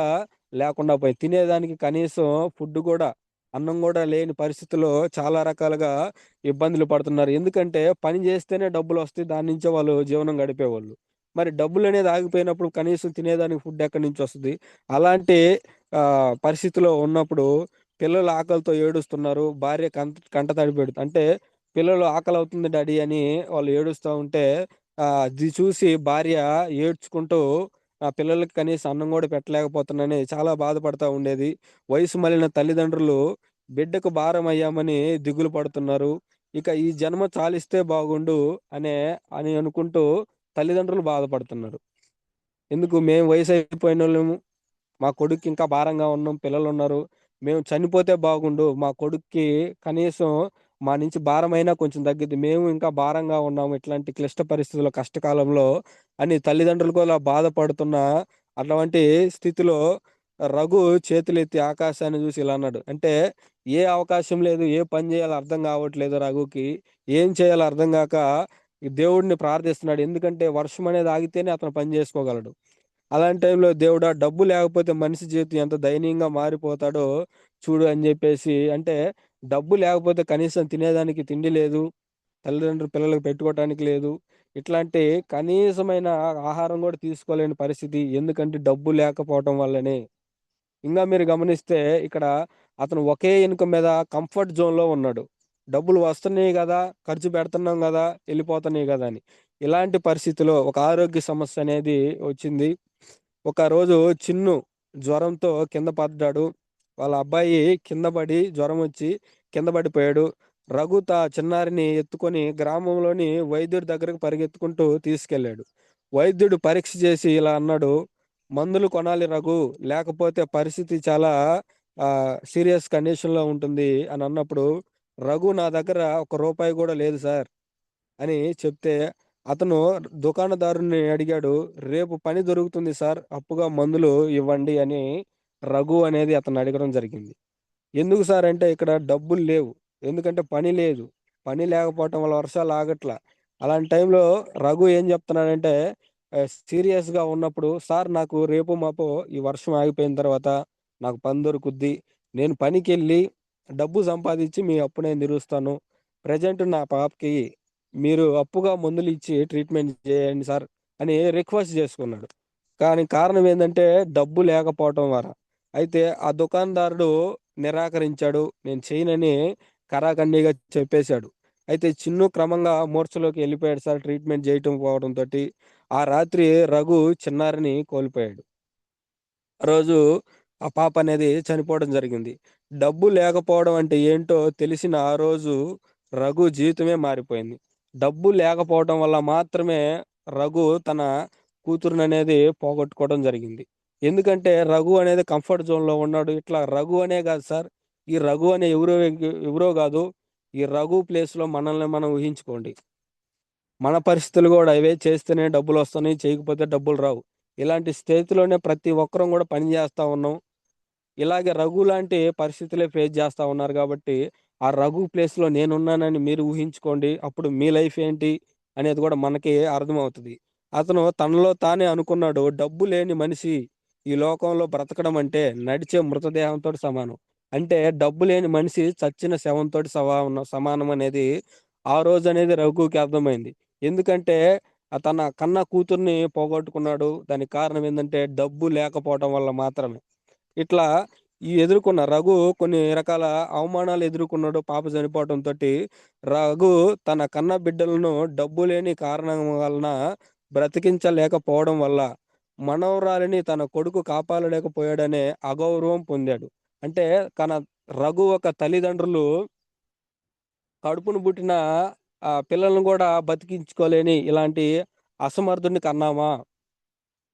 లేకుండా పోయింది. తినేదానికి కనీసం ఫుడ్ గూడా అన్నం గూడా లేని పరిస్థితిలో చాలా రకాలుగా ఇబ్బందులు పడుతున్నారు. ఎందుకంటే పని జేస్తేనే డబ్బులొస్తాయి. దాని నుంచే వాళ్ళు జీవనం గడిపేవాళ్ళు. మరి డబ్బులనేది ఆగిపోయినప్పుడు కనీసం తినేదానికి ఫుడ్ ఎక్కడి నుంచొస్తది? అలాంటి పరిస్థితిలో ఉన్నప్పుడు పిల్లలు ఆకలితో ఏడుస్తున్నారు. భార్య కంటతడి అంటే పిల్లలు ఆకలవుతుంది డాడీ అని వాళ్ళు ఏడుస్తా ఉంటే అది చూసి భార్య ఏడ్చుకుంటూ పిల్లలకి కనీసం అన్నం గూడా పెట్టలేకపోతున్నానని చాలా బాధపడతా ఉండేది. వయసు మళ్ళిన తల్లిదండ్రులు బిడ్డకు భారమయ్యామని దిగులు పడుతున్నారు. ఇక ఈ జన్మ చాలిస్తే బాగుండు అని అనుకుంటూ తల్లిదండ్రులు బాధపడుతున్నారు. ఎందుకు మేము వయసు అయిపోయినోళ్ళము, మా కొడుక్కి ఇంకా భారంగా ఉన్నాం, పిల్లలున్నారు. మేము చనిపోతే బాగుండు. మా కొడుక్కి కనీసం మా నుంచి భారమైనా కొంచెం తగ్గిద్ది. మేము ఇంకా భారంగా ఉన్నాము ఇట్లాంటి క్లిష్ట పరిస్థితుల్లో, కష్టకాలంలో అని తల్లిదండ్రులు కూడా బాధపడుతున్న అటువంటి స్థితిలో రఘు చేతులెత్తి ఆకాశాన్ని చూసి ఇలా అన్నాడు. అంటే ఏ అవకాశం లేదు, ఏ పని చేయాలో అర్థం కావట్లేదు రఘుకి. ఏం చేయాలో అర్థం కాక ఈ దేవుడిని ప్రార్థిస్తున్నాడు. ఎందుకంటే వర్షం అనేది ఆగితేనే అతను పని చేసుకోగలడు. అలాంటి టైంలో దేవుడా, డబ్బు లేకపోతే మనిషి జీవితం ఎంత దయనీయంగా మారిపోతాడో చూడు అని చెప్పేసి, అంటే డబ్బు లేకపోతే కనీసం తినేదానికి తిండి లేదు, తల్లిదండ్రులు పిల్లలకు పెట్టుకోవటానికి లేదు, ఇట్లాంటి కనీసమైన ఆహారం కూడా తీసుకోలేని పరిస్థితి. ఎందుకంటే డబ్బు లేకపోవటం వల్లనే. ఇంకా మీరు గమనిస్తే ఇక్కడ అతను ఒకే ఇన్కమ్ మీద కంఫర్ట్ జోన్‌లో ఉన్నాడు. డబ్బులు వస్తున్నాయి గదా! ఖర్చు పెడుతున్నాం గదా! ఎళ్ళిపోతున్నాయి గదా! అని. ఇలాంటి పరిస్థితిలో ఒక ఆరోగ్య సమస్య అనేది వచ్చింది. ఒకరోజు చిన్ను జ్వరంతో కింద పడ్డాడు. వాళ్ళ అబ్బాయి కింద పడి జ్వరమొచ్చి కింద పడిపోయాడు. రఘు చిన్నారిని ఎత్తుకొని గ్రామంలోని వైద్యుడి దగ్గరకు పరిగెత్తుకుంటూ తీసుకెళ్ళాడు. వైద్యుడు పరీక్ష చేసి ఇలా అన్నాడు, "మందులు కొనాలి రఘు, లేకపోతే పరిస్థితి చాలా సీరియస్ కండిషన్‌లో ఉంటుంది" అని అన్నప్పుడు, "రఘు, నా దగ్గర ఒక్క రూపాయి గూడా లేదు సార్" అని చెప్తే, అతను దుకాణదారుని అడిగాడు. "రేపు పని దొరుకుతుంది సార్, అప్పుగా మందులు ఇవ్వండి" అని రఘు అనేది అతన్ని అడగడం జరిగింది. ఎందుకు సార్ అంటే, ఇక్కడ డబ్బులు లేవు. ఎందుకంటే పని లేదు. పని లేకపోవటం వల్ల వర్షాలు ఆగట్ల. అలాంటి టైంలో రఘు ఏం చెప్తున్నాడంటే సీరియస్‌గా ఉన్నప్పుడు, "సార్, నాకు రేపో మాపో ఈ వర్షం ఆగిపోయిన తర్వాత నాకు పని దొరుకుద్ది. నేను పనికెళ్ళి డబ్బు సంపాదించి మీ అప్పు నేను తీరుస్తాను. ప్రెజెంట్ నా పాపకి మీరు అప్పుగా మందులిచ్చి ట్రీట్మెంట్ చేయండి సార్" అని రిక్వెస్ట్ చేసుకున్నాడు. కానీ కారణం ఏందంటే డబ్బు లేకపోవటం వల్ల. అయితే ఆ దుకాణదారుడు నిరాకరించాడు. నేను చేయనని ఖరాఖండిగా చెప్పేశాడు. అయితే చిన్ను క్రమంగా మూర్ఛలోకి ఎళ్ళిపోయాడు సార్, ట్రీట్మెంట్ చేయటం పోవడంతోటి. ఆ రాత్రి రఘు చిన్నారిని కోల్పోయాడు. ఆ రోజు ఆ పాప అనేది చనిపోవడం జరిగింది. డబ్బు లేకపోవడం అంటే ఏంటో తెలిసిన ఆ రోజు రఘు జీవితమే మారిపోయింది. డబ్బు లేకపోవడం వల్ల మాత్రమే రఘు తన కూతురుననేది పోగొట్టుకోవడం జరిగింది. ఎందుకంటే రఘు అనేది కంఫర్ట్ జోన్‌లో ఉన్నాడు. ఇట్లా రఘు అనే కాదు సార్. ఈ రఘు అనే ఎవరో గాదు. ఈ రఘు ప్లేస్‌లో మనల్ని మనం ఊహించుకోండి. మన పరిస్థితులు గూడా ఇవే, చేస్తేనే డబ్బులొస్తున్నాయి, చేయకపోతే డబ్బులు రావు. ఇలాంటి స్థితిలోనే ప్రతి ఒక్కరం గూడా పని జేస్తా ఉన్నాం. ఇలాగే రఘు లాంటి పరిస్థితులే ఫేస్ చేస్తా ఉన్నారు గాబట్టి, ఆ రఘు ప్లేస్‌లో నేనున్నానని మీరు ఊహించుకోండి. అప్పుడు మీ లైఫ్ ఏంటి అనేది గూడా మనకి అర్థమవుతది. అతను తనలో తానే అనుకున్నాడు, డబ్బు లేని మనిషి ఈ లోకంలో బ్రతకడం అంటే నడిచే మృతదేహంతోటి సమానం. అంటే డబ్బు లేని మనిషి చచ్చిన శవంతోటి సమానం అనేది ఆ రోజనేది రఘుకి అర్థమైంది. ఎందుకంటే తన కన్న కూతుర్ని పోగొట్టుకున్నాడు. దానికి కారణం ఏందంటే డబ్బు లేకపోవటం వల్ల మాత్రమే. ఇట్లా ఈ ఎదుర్కొన్న రఘు కొన్ని రకాల అవమానాలు ఎదుర్కొన్నాడు పాప చనిపోవటంతోటి. రఘు తన కన్న బిడ్డలను డబ్బు లేని కారణం వలన బ్రతికించలేకపోవడం వల్ల, మనవరాలిని తన కొడుకు కాపాడలేకపోయాడనే అగౌరవం పొందాడు. అంటే కన రఘు ఒక తల్లిదండ్రులు కడుపున పుట్టిన పిల్లలను గూడా బతికించుకోలేని ఇలాంటి అసమర్థుడిని కన్నామా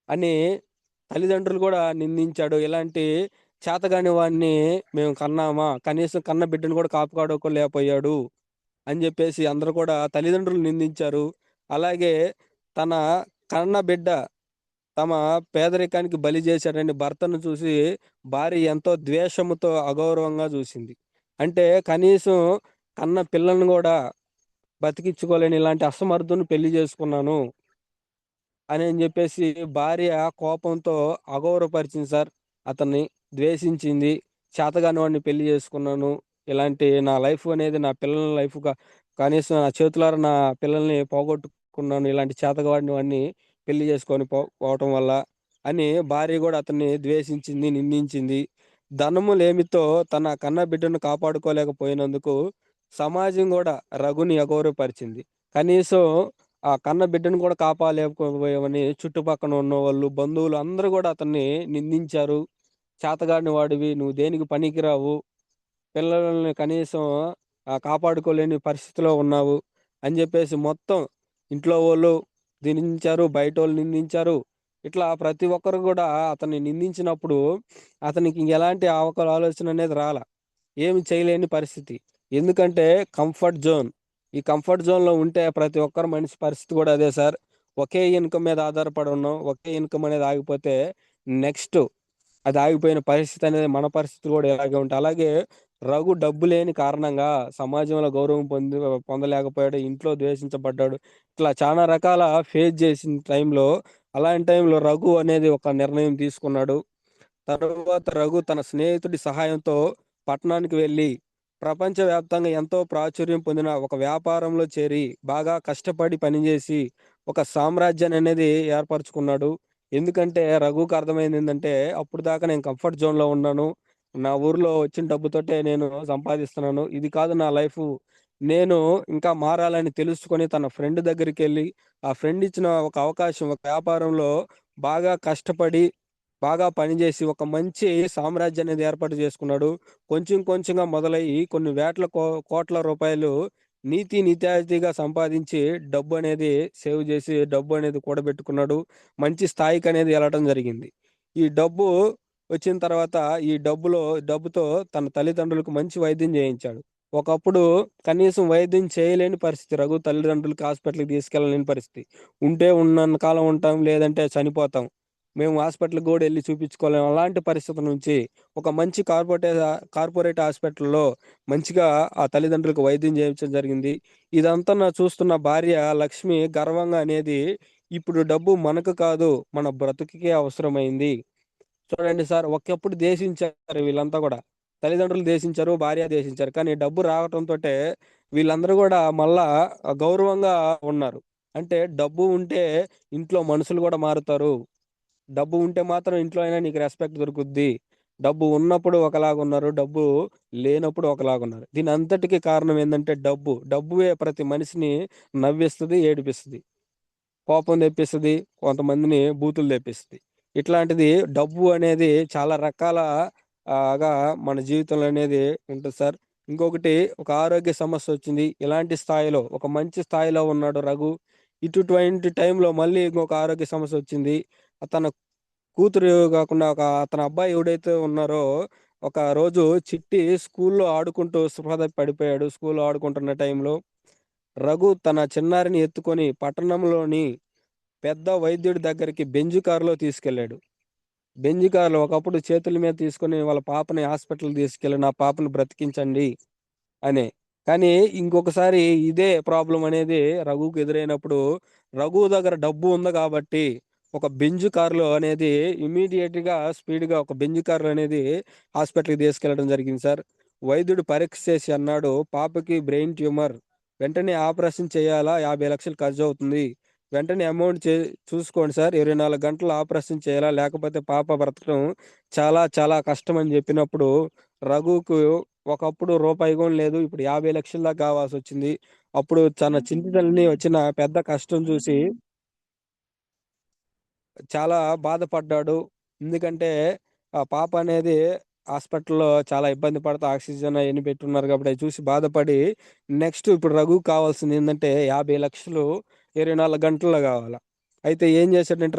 అని తల్లిదండ్రులు గూడా నిందించాడు. ఇలాంటి చేతగాని వాడిని మేము కన్నామా? కనీసం కన్న బిడ్డను గూడా కాపాడుకోలేకపోయాడు అని జెప్పేసి అందరూ కూడా తల్లిదండ్రులు నిందించారు. అలాగే తన కన్న బిడ్డ తమ పేదరికానికి బలి చేశాడని భర్తను చూసి భార్య ఎంతో ద్వేషముతో, అగౌరవంగా జూసింది. అంటే కనీసం కన్న పిల్లల్ని గూడా బతికించుకోలేని ఇలాంటి అసమర్థుడిని పెళ్లి జేసుకున్నాను అని జెప్పేసి భార్య కోపంతో అగౌరవపరిచింది సార్ అతన్ని. ద్వేషించింది. చేతగాని వాడిని పెళ్లి చేసుకున్నాను. ఇలాంటి నా లైఫ్ అనేది, నా పిల్లల లైఫ్‌గా కనీసం నా చేతులారా నా పిల్లల్ని పోగొట్టుకున్నాను. ఇలాంటి చేతగాని వాడిని పెళ్లి చేసుకొని పోవటం వల్ల అని భార్య గూడా అతన్ని ద్వేషించింది, నిందించింది. ధనము లేమితో తన కన్న బిడ్డను కాపాడుకోలేకపోయినందుకు సమాజం గూడా రఘుని అగౌరవపరిచింది. కనీసం ఆ కన్న బిడ్డను కూడా కాపాడలేకపోయావని చుట్టుపక్కన ఉన్నవాళ్ళు, బంధువులు అందరూ గూడా అతన్ని నిందించారు. "చేతగాని వాడివి, నువ్వు దేనికి పనికిరావు, పిల్లలని కనీసం కాపాడుకోలేని పరిస్థితిలో ఉన్నావు" అని జెప్పేసి మొత్తం ఇంట్లో వోళ్ళు నిందించారు, బయటోళ్ళు నిందించారు. ఇట్లా ప్రతి ఒక్కరు కూడా అతన్ని నిందించినప్పుడు అతనికి ఎలాంటి ఆలోచన అనేది రాల. ఏమి చేయలేని పరిస్థితి. ఎందుకంటే కంఫర్ట్ జోన్. ఈ కంఫర్ట్ జోన్‌లో ఉంటే ప్రతి ఒక్కరు మనిషి పరిస్థితి కూడా అదే సార్. ఒకే ఇన్‌కమ్ మీద ఆధారపడి ఉన్నాం. ఒకే ఇన్‌కమ్ అనేది ఆగిపోతే నెక్స్ట్ అది ఆగిపోయిన పరిస్థితి అనేది మన పరిస్థితి కూడా ఇలాగే ఉంటాయి. అలాగే రఘు డబ్బు లేని కారణంగా సమాజంలో గౌరవం పొందలేకపోయాడు. ఇంట్లో ద్వేషించబడ్డాడు. ఇట్లా చానా రకాల ఫేస్ చేసిన టైంలో అలాంటి టైంలో రఘు అనేది ఒక నిర్ణయం తీసుకున్నాడు. తరువాత రఘు తన స్నేహితుడి సహాయంతో పట్టణానికి వెళ్ళి ప్రపంచవ్యాప్తంగా ఎంతో ప్రాచుర్యం పొందిన ఒక వ్యాపారంలో చేరి బాగా కష్టపడి పనిచేసి ఒక సామ్రాజ్యాన్ని అనేది ఏర్పరచుకున్నాడు. ఎందుకంటే రఘుకి అర్థమైంది ఏంటంటే అప్పుడు దాకా నేను కంఫర్ట్ జోన్‌లో ఉన్నాను. నా ఊర్లో వచ్చిన డబ్బుతోటే నేను సంపాదిస్తున్నాను. ఇది కాదు నా లైఫు. నేను ఇంకా మారాలని తెలుసుకొని తన ఫ్రెండ్ దగ్గరికెళ్ళి ఆ ఫ్రెండ్ ఇచ్చిన ఒక అవకాశం ఒక వ్యాపారంలో బాగా కష్టపడి బాగా పనిచేసి ఒక మంచి సామ్రాజ్యాన్ని ఏర్పాటు చేసుకున్నాడు. కొంచెం కొంచెంగా మొదలయ్యి కొన్ని వేట్ల కోట్ల రూపాయలు నిజాయితీగా సంపాదించి డబ్బనేది సేవ్ జేసి, డబ్బనేది కూడబెట్టుకున్నాడు. మంచి స్థాయికనేది ఎళ్ళటం జరిగింది. ఈ డబ్బు వచ్చిన తర్వాత ఈ డబ్బుతో తన తల్లిదండ్రులకు మంచి వైద్యం జేయించాడు. ఒకప్పుడు కనీసం వైద్యం చేయలేని పరిస్థితి. రఘు తల్లిదండ్రులకి హాస్పిటల్‌కి తీసుకెళ్ళలేని పరిస్థితి. ఉంటే ఉన్నన్న కాలం ఉంటాం. లేదంటే చనిపోతాం. మేము హాస్పిటల్‌కి గూడా ఎళ్లి చూపించుకోలేం. అలాంటి పరిస్థితి నుంచి ఒక మంచి కార్పొరేట్ హాస్పిటల్‌లో మంచిగా ఆ తల్లిదండ్రులకు వైద్యం చేయించడం జరిగింది. ఇదంతా చూస్తున్న భార్య లక్ష్మి గర్వంగా అనేది, ఇప్పుడు డబ్బు మనకు కాదు, మన బ్రతుకుకే అవసరమైంది. చూడండి సార్, ఒకప్పుడు దేశించారు వీళ్ళంతా గూడా. తల్లిదండ్రులు దేశించారు, భార్య దేశించారు. కానీ డబ్బు రావటంతోటే వీళ్ళందరూ గూడా మళ్ళా గౌరవంగా ఉన్నారు. అంటే డబ్బు ఉంటే ఇంట్లో మనుషులు గూడా మారుతారు. డబ్బు ఉంటే మాత్రం ఇంట్లో అయినా నీకు రెస్పెక్ట్ దొరుకుద్ది. డబ్బు ఉన్నప్పుడు ఒకలాగున్నారు. డబ్బు లేనప్పుడు ఒకలాగున్నారు. దీని అంతటికి కారణం ఏందంటే డబ్బు. డబ్బుయే ప్రతి మనిషిని నవ్విస్తది, ఏడిపిస్తది. కోపం తెప్పిస్తది. కొంతమందిని బూతులు తెప్పిస్తది. ఇట్లాంటిది డబ్బు అనేది చాలా రకాల గా మన జీవితంలో అనేది ఉంటది సార్. ఇంకొకటి ఒక ఆరోగ్య సమస్యొచ్చింది. ఇలాంటి స్థాయిలో ఒక మంచి స్థాయిలో ఉన్నాడు రఘు. ఇటువంటి టైంలో మళ్ళీ ఇంకొక ఆరోగ్య సమస్యొచ్చింది. తన కూతురు గాకుండా అతని అబ్బాయి ఎవడైతే ఉన్నారో, ఒక రోజు చిట్టి స్కూల్లో ఆడుకుంటూ స్పృహ తప్పి పడిపోయాడు. స్కూల్‌లో ఆడుకుంటున్న టైంలో రఘు తన చిన్నారిని ఎత్తుకొని పట్టణంలోని పెద్ద వైద్యుడి దగ్గరికి బెంజ్ కారులో తీసుకెళ్ళాడు. బెంజ్ కార్‌లో ఒకప్పుడు చేతుల మీద తీసుకొని వాళ్ళ పాపని హాస్పిటల్‌కి తీసుకెళ్ళి నా పాపని బ్రతికించండి అనే. కానీ ఇంకొకసారి ఇదే ప్రాబ్లమ్ అనేది రఘుకి ఎదురైనప్పుడు, రఘు దగ్గర డబ్బు ఉంది కాబట్టి, ఒక బెంజ్ కార్‌లో అనేది ఇమ్మీడియేట్‌గా స్పీడ్‌గా ఒక బెంజ్ కార్‌లో అనేది హాస్పిటల్‌కి తీసుకెళ్లడం జరిగింది సార్. వైద్యుడు పరీక్ష చేసి అన్నాడు, "పాపకి బ్రెయిన్ ట్యూమర్. వెంటనే ఆపరేషన్ చేయాలా? 50,00,000 ఖర్చవుతుంది. వెంటనే అమౌంట్ చూసుకోండి సార్. 24 గంటల్లో ఆపరేషన్ చేయాలా? లేకపోతే పాప బ్రతకడం చాలా చాలా కష్టం" అని చెప్పినప్పుడు రఘుకు ఒకప్పుడు రూపాయి గూడా లేదు. ఇప్పుడు 50,00,000 దాకా కావాల్సొచ్చింది. అప్పుడు తన చిన్న తల్లిని వచ్చిన పెద్ద కష్టం చూసి చాలా బాధపడ్డాడు. ఎందుకంటే ఆ పాప అనేది హాస్పిటల్‌లో చాలా ఇబ్బంది పడుతూ ఆక్సిజన్ అయన్నీ పెట్టున్నారు కాబట్టి అయి చూసి బాధపడి నెక్స్ట్ ఇప్పుడు రఘుకి కావాల్సిందేందంటే 50,00,000 24 గంటల్లో గావాల. అయితే ఏం చేశాడంటే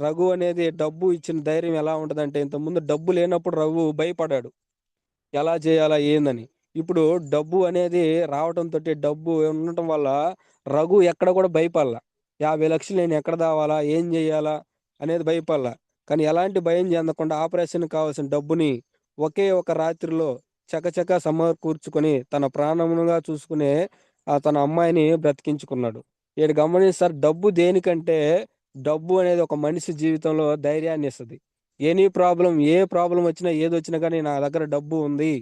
రఘు అనేది డబ్బు ఇచ్చిన ధైర్యం ఎలా ఉంటదంటే ఇంతకుముందు డబ్బు లేనప్పుడు రఘు భయపడాడు. ఎలా చేయాలా? ఏందని. ఇప్పుడు డబ్బు అనేది రావటంతోటి డబ్బు ఉండటం వల్ల రఘు ఎక్కడ కూడా భయపడల. 50,00,000 నేను ఎక్కడ తేవాలా? ఏం జేయాలా? అనేది భయపడల. కానీ ఎలాంటి భయం చెందకుండా ఆపరేషన్‌కి కావాల్సిన డబ్బుని ఒకే ఒక రాత్రిలో చకచకా సమకూర్చుకొని తన ప్రాణములుగా చూసుకునే తన అమ్మాయిని బ్రతికించుకున్నాడు. ఈడ గమనిస్తే డబ్బు దేనికంటే డబ్బు అనేది ఒక మనిషి జీవితంలో ధైర్యాన్నిస్తది. ఏ ప్రాబ్లమ్ వచ్చినా, ఏదొచ్చినా గానీ నా దగ్గర డబ్బు ఉంది.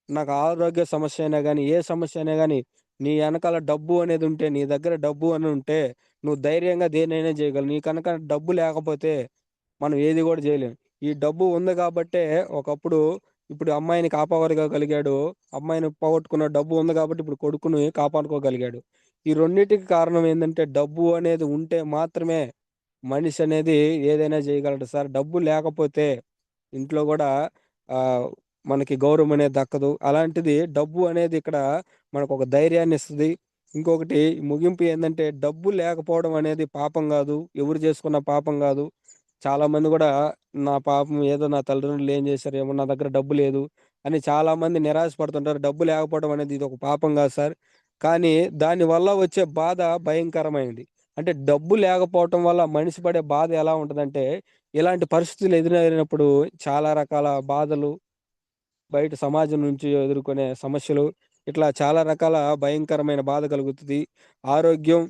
నాకు ఆరోగ్య సమస్య అయినా గానీ, ఏ సమస్య అయినా గానీ, నీ ఎనకాల డబ్బు అనేదుంటే, నీ దగ్గర డబ్బు అని ఉంటే, నువ్వు ధైర్యంగా దేన్నైనా జేయగలవు. నీ కనుక డబ్బు లేకపోతే, మనం ఏది గూడా జేయలేం. ఈ డబ్బు ఉంది గాబట్టే, ఒకప్పుడు ఇప్పుడు అమ్మాయిని కాపాడుకోగలిగాడు. అమ్మాయిని పోగొట్టుకున్న డబ్బు ఉంది గాబట్టి, ఇప్పుడు కొడుకుని కాపాడుకోగలిగాడు. ఈ రెండిటికి కారణం ఏందంటే, డబ్బు అనేది ఉంటే మాత్రమే, మనిషి అనేది ఏదైనా జేయగలడు సార్. డబ్బు లేకపోతే, ఇంట్లో గూడా ఆహ్, మనకి గౌరవం అనేది దక్కదు. అలాంటిది డబ్బు అనేది ఇక్కడ మనకొక ధైర్యాన్నిస్తది. ఇంకొకటి ముగింపు ఏందంటే డబ్బు లేకపోవడం అనేది పాపం గాదు. ఎవరు చేసుకున్న పాపం గాదు. చాలామంది గూడా నా పాపం ఏదో నా తల్లిదండ్రులు ఏం చేశారేమో నా దగ్గర డబ్బు లేదు అని చాలామంది నిరాశ పడుతుంటారు. డబ్బు లేకపోవడం అనేది ఇదొక పాపం గాదు సార్. కానీ దానివల్ల వచ్చే బాధ భయంకరమైనది. అంటే డబ్బు లేకపోవటం వల్ల మనిషి పడే బాధ ఎలా ఉంటదంటే, ఇలాంటి పరిస్థితులు ఎదురైనప్పుడు చాలా రకాల బాధలు, బయట సమాజం నుంచి ఎదుర్కొనే సమస్యలు, ఇట్లా చాలా రకాల భయంకరమైన బాధ కలుగుతది. ఆరోగ్యం,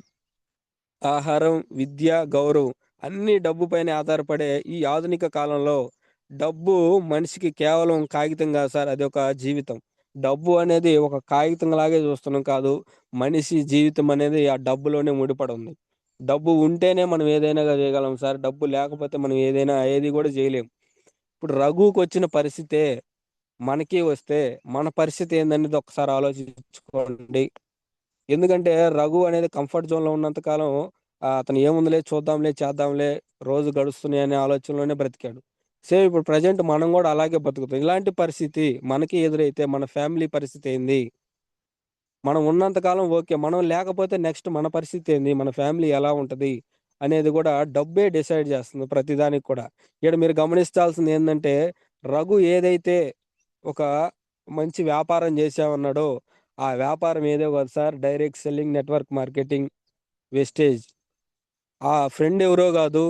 ఆహారం, విద్య, గౌరవం అన్నీ డబ్బు పైనే ఆధారపడే ఈ ఆధునిక కాలంలో డబ్బు మనిషికి కేవలం కాగితం కాదు సార్. అదొక జీవితం. డబ్బు అనేది ఒక కాగితం లాగే చూస్తున్నాం కాదు. మనిషి జీవితం అనేది ఆ డబ్బులోనే ముడిపడి ఉంది. డబ్బు ఉంటేనే మనం ఏదైనా చేయగలం సార్. డబ్బు లేకపోతే మనం ఏదైనా ఏది కూడా చేయలేం. ఇప్పుడు రఘుకొచ్చిన పరిస్థితే మనకి వస్తే మన పరిస్థితి ఏందనేది ఒక్కసారి ఆలోచించుకోండి. ఎందుకంటే రఘు అనేది కంఫర్ట్ జోన్‌లో ఉన్నంత కాలం అతను ఏముందిలే చూద్దాంలే, చేద్దాంలే, రోజు గడుస్తున్నాయి అనే ఆలోచనలోనే బ్రతికాడు. సేమ్ ఇప్పుడు ప్రెజెంట్ మనం గూడా అలాగే బతుకుతాం. ఇలాంటి పరిస్థితి మనకి ఎదురైతే మన ఫ్యామిలీ పరిస్థితి ఏంది? మనం ఉన్నంత కాలం ఓకే. మనం లేకపోతే నెక్స్ట్ మన పరిస్థితి ఏంది? మన ఫ్యామిలీ ఎలా ఉంటది? అనేది గూడా డబ్బే డిసైడ్ జేస్తుంది ప్రతిదానికి కూడా. ఈడ మీరు గమనించాల్సింది ఏందంటే రఘు ఏదైతే ఒక మంచి వ్యాపారం చేశామన్నాడో, ఆ వ్యాపారం ఏదో కాదు sir. Direct selling network marketing wastage. ఆ ఫ్రెండ్ ఎవరో గాదు.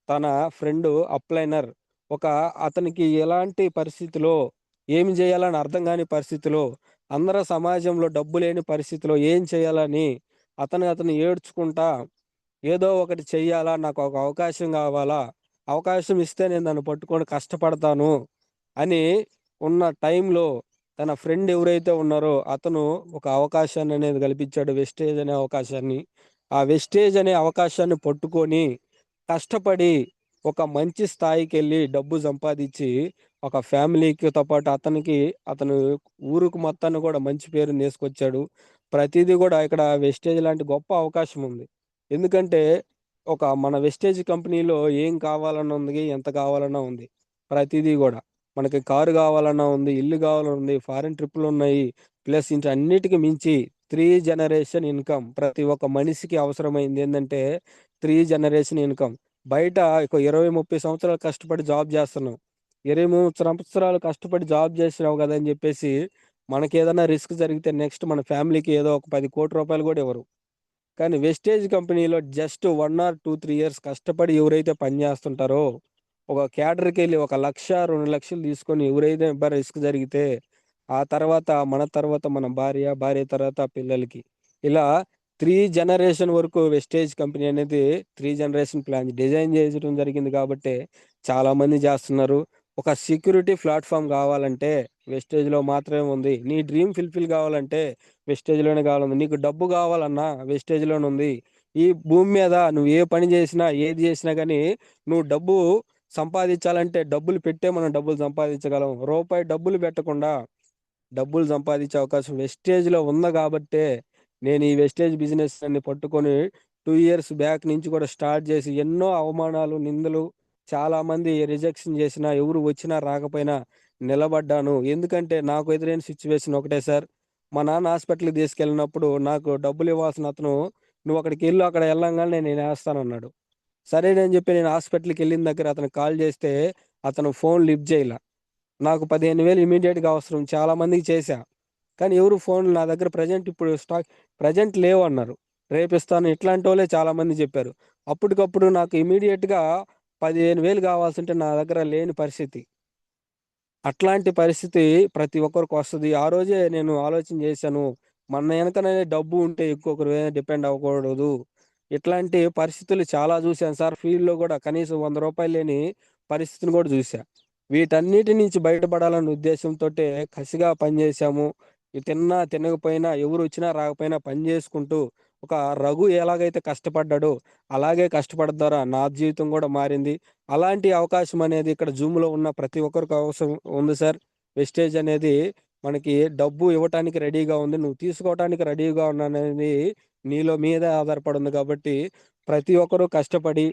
తన ఫ్రెండు అప్‌లైనర్. ఒక అతనికి ఎలాంటి పరిస్థితిలో, ఏమి జేయాలని అర్థం గాని పరిస్థితిలో, అందర సమాజంలో డబ్బు లేని పరిస్థితిలో ఏం చేయాలని అతను ఏడ్చుకుంటా ఏదో ఒకటి చెయ్యాలా, నాకొక అవకాశం గావాలా, అవకాశం ఇస్తే నేను దాన్ని పట్టుకొని కష్టపడతాను అని ఉన్న టైంలో తన ఫ్రెండ్ ఎవరైతే ఉన్నారో అతను ఒక అవకాశాన్ననేది కల్పించాడు. వెస్టేజ్ అనే అవకాశాన్ని. ఆ వెస్టేజ్ అనే అవకాశాన్ని పట్టుకొని, కష్టపడి ఒక మంచి స్థాయికెళ్ళి డబ్బు సంపాదిచ్చి, ఒక ఫ్యామిలీకితో పాటు అతను ఊరుకు మొత్తాన్ని గూడా మంచి పేరుని తీసుకొచ్చాడు. ప్రతీదీ గూడా ఇక్కడ వెస్టేజ్ లాంటి గొప్ప అవకాశం ఉంది. ఎందుకంటే, మన వెస్టేజ్ కంపెనీలో ఏం కావాలన్నా ఉంది, ఎంత కావాలన్నా ఉంది. ప్రతీదీ గూడా. మనకి కారు గావాలన్నా ఉంది, ఇల్లు గావాలన్నా ఉంది, ఫారెన్ ట్రిప్పులున్నాయి. ప్లస్ ఇంటన్నిటికి మించి 3 జనరేషన్ ఇన్‌కమ్. ప్రతి ఒక్క మనిషికి అవసరమైందేందంటే 3 జనరేషన్ ఇన్‌కమ్. బయట ఒక 20, 30 సంవత్సరాలు కష్టపడి జాబ్ జేస్తున్నాం. 23 సంవత్సరాలు కష్టపడి జాబ్ జేసినావు గదా! అని జెప్పేసి మనకేదన్నా రిస్క్ జరిగితే నెక్స్ట్ మన ఫ్యామిలీకి ఏదో ఒక 10,00,00,000 గూడా ఇవ్వరు. కానీ వెస్టేజ్ కంపెనీలో జస్ట్ 1 ఆర్ 2, 3 ఇయర్స్ కష్టపడి ఎవరైతే పని జేస్తుంటారో, ఒక క్యాడర్‌కెళ్ళి ఒక 1,00,000, 2,00,000 తీసుకొని ఎవరైతే రిస్క్ జరిగితే, ఆ తర్వాత మన భార్య, భార్య తర్వాత పిల్లలకి. ఇలా 3 జనరేషన్ వరకు వెస్టేజ్ కంపెనీ అనేది 3 జనరేషన్ ప్లాన్ డిజైన్ జేయడం జరిగింది గాబట్టే చాలామంది జేస్తున్నారు. ఒక సెక్యూరిటీ ప్లాట్‌ఫార్మ్ గావాలంటే వెస్టేజ్‌లో మాత్రమే ఉంది. నీ డ్రీమ్ ఫుల్‌ఫిల్ గావాలంటే వెస్టేజ్‌లోనే కావాలంది. నీకు డబ్బు కావాలన్నా వెస్టేజ్‌లోనుంది. ఈ భూమి మీద నువ్వు ఏ పని జేసినా, ఏది జేసినా గానీ, నువ్వు డబ్బు సంపాదించాలంటే డబ్బులు పెట్టే మనం డబ్బులు సంపాదించగలం. రూపాయి డబ్బులు పెట్టకుండా డబ్బులు సంపాదించే అవకాశం వెస్టేజ్‌లో ఉంది గాబట్టే, నేను ఈ వెస్టేజ్ బిజినెస్‌ని పట్టుకొని 2 ఇయర్స్ బ్యాక్ నుంచి కూడా స్టార్ట్ జేసి ఎన్నో అవమానాలు, నిందలు చాలామంది రిజెక్షన్ జేసినా, ఎవరు వచ్చినా రాకపోయినా నిలబడ్డాను. ఎందుకంటే నాకు ఎదురైన సిట్యుయేషన్ ఒకటే సార్. మా నాన్న హాస్పిటల్‌కి తీసుకెళ్ళినప్పుడు నాకు డబ్బులివ్వాల్సిన అతను, "నువ్వక్కడికెళ్ళు, అక్కడ ఎళ్ళంగానే నేనేస్తానన్నాడు." సరేనని జెప్పి నేను హాస్పిటల్‌కెళ్ళిన దగ్గర అతనికి కాల్ జేస్తే, అతను ఫోన్ లిఫ్ట్ జేయల. నాకు 15,000 ఇమ్మీడియేట్‌గా అవసరం. చాలా మందికి చేశా. కానీ ఎవరు ఫోన్‌లు నా దగ్గర ప్రెజెంట్ లేవన్నారు. రేపిస్తాను ఇట్లాంటోళ్ళే చాలా మంది జెప్పారు. అప్పటికప్పుడు నాకు ఇమ్మీడియేట్‌గా 15,000 గావాల్సుంటే నా దగ్గర లేని పరిస్థితి. అట్లాంటి పరిస్థితి ప్రతి ఒక్కరికొస్తది. ఆ రోజే నేను ఆలోచన జేశాను. మన ఎనకనే డబ్బు ఉంటే ఇంకొకరి మీద డిపెండ్ అవ్వకూడదు. ఇట్లాంటి పరిస్థితులు చాలా జూశాను సార్. ఫీల్డ్‌లో గూడా కనీసం రూ. 100 లేని పరిస్థితిని గూడా జూశా. వీటన్నిటి నుంచి బయటపడాలన్న ఉద్దేశంతోటే కసిగా పనిజేశాము. తిన్నా, తినకపోయినా, ఎవరొచ్చినా, రాకపోయినా పని జేసుకుంటూ, ఒక రఘు ఎలాగైతే కష్టపడ్డాడో, అలాగే కష్టపడడం ద్వారా నా జీవితం గూడా మారింది. అలాంటి అవకాశం అనేది ఇక్కడ జూమ్‌లో ఉన్న ప్రతి ఒక్కరికి అవసరం ఉంది సార్. వెస్టేజ్ అనేది మనకి డబ్బు ఇవ్వటానికి రెడీగా ఉంది. నువ్వు తీసుకోవటానికి రెడీగా ఉన్నాననేది నీలో మీదే ఆధారపడి ఉంది కాబట్టి, ప్రతి ఒక్కరు కష్టపడి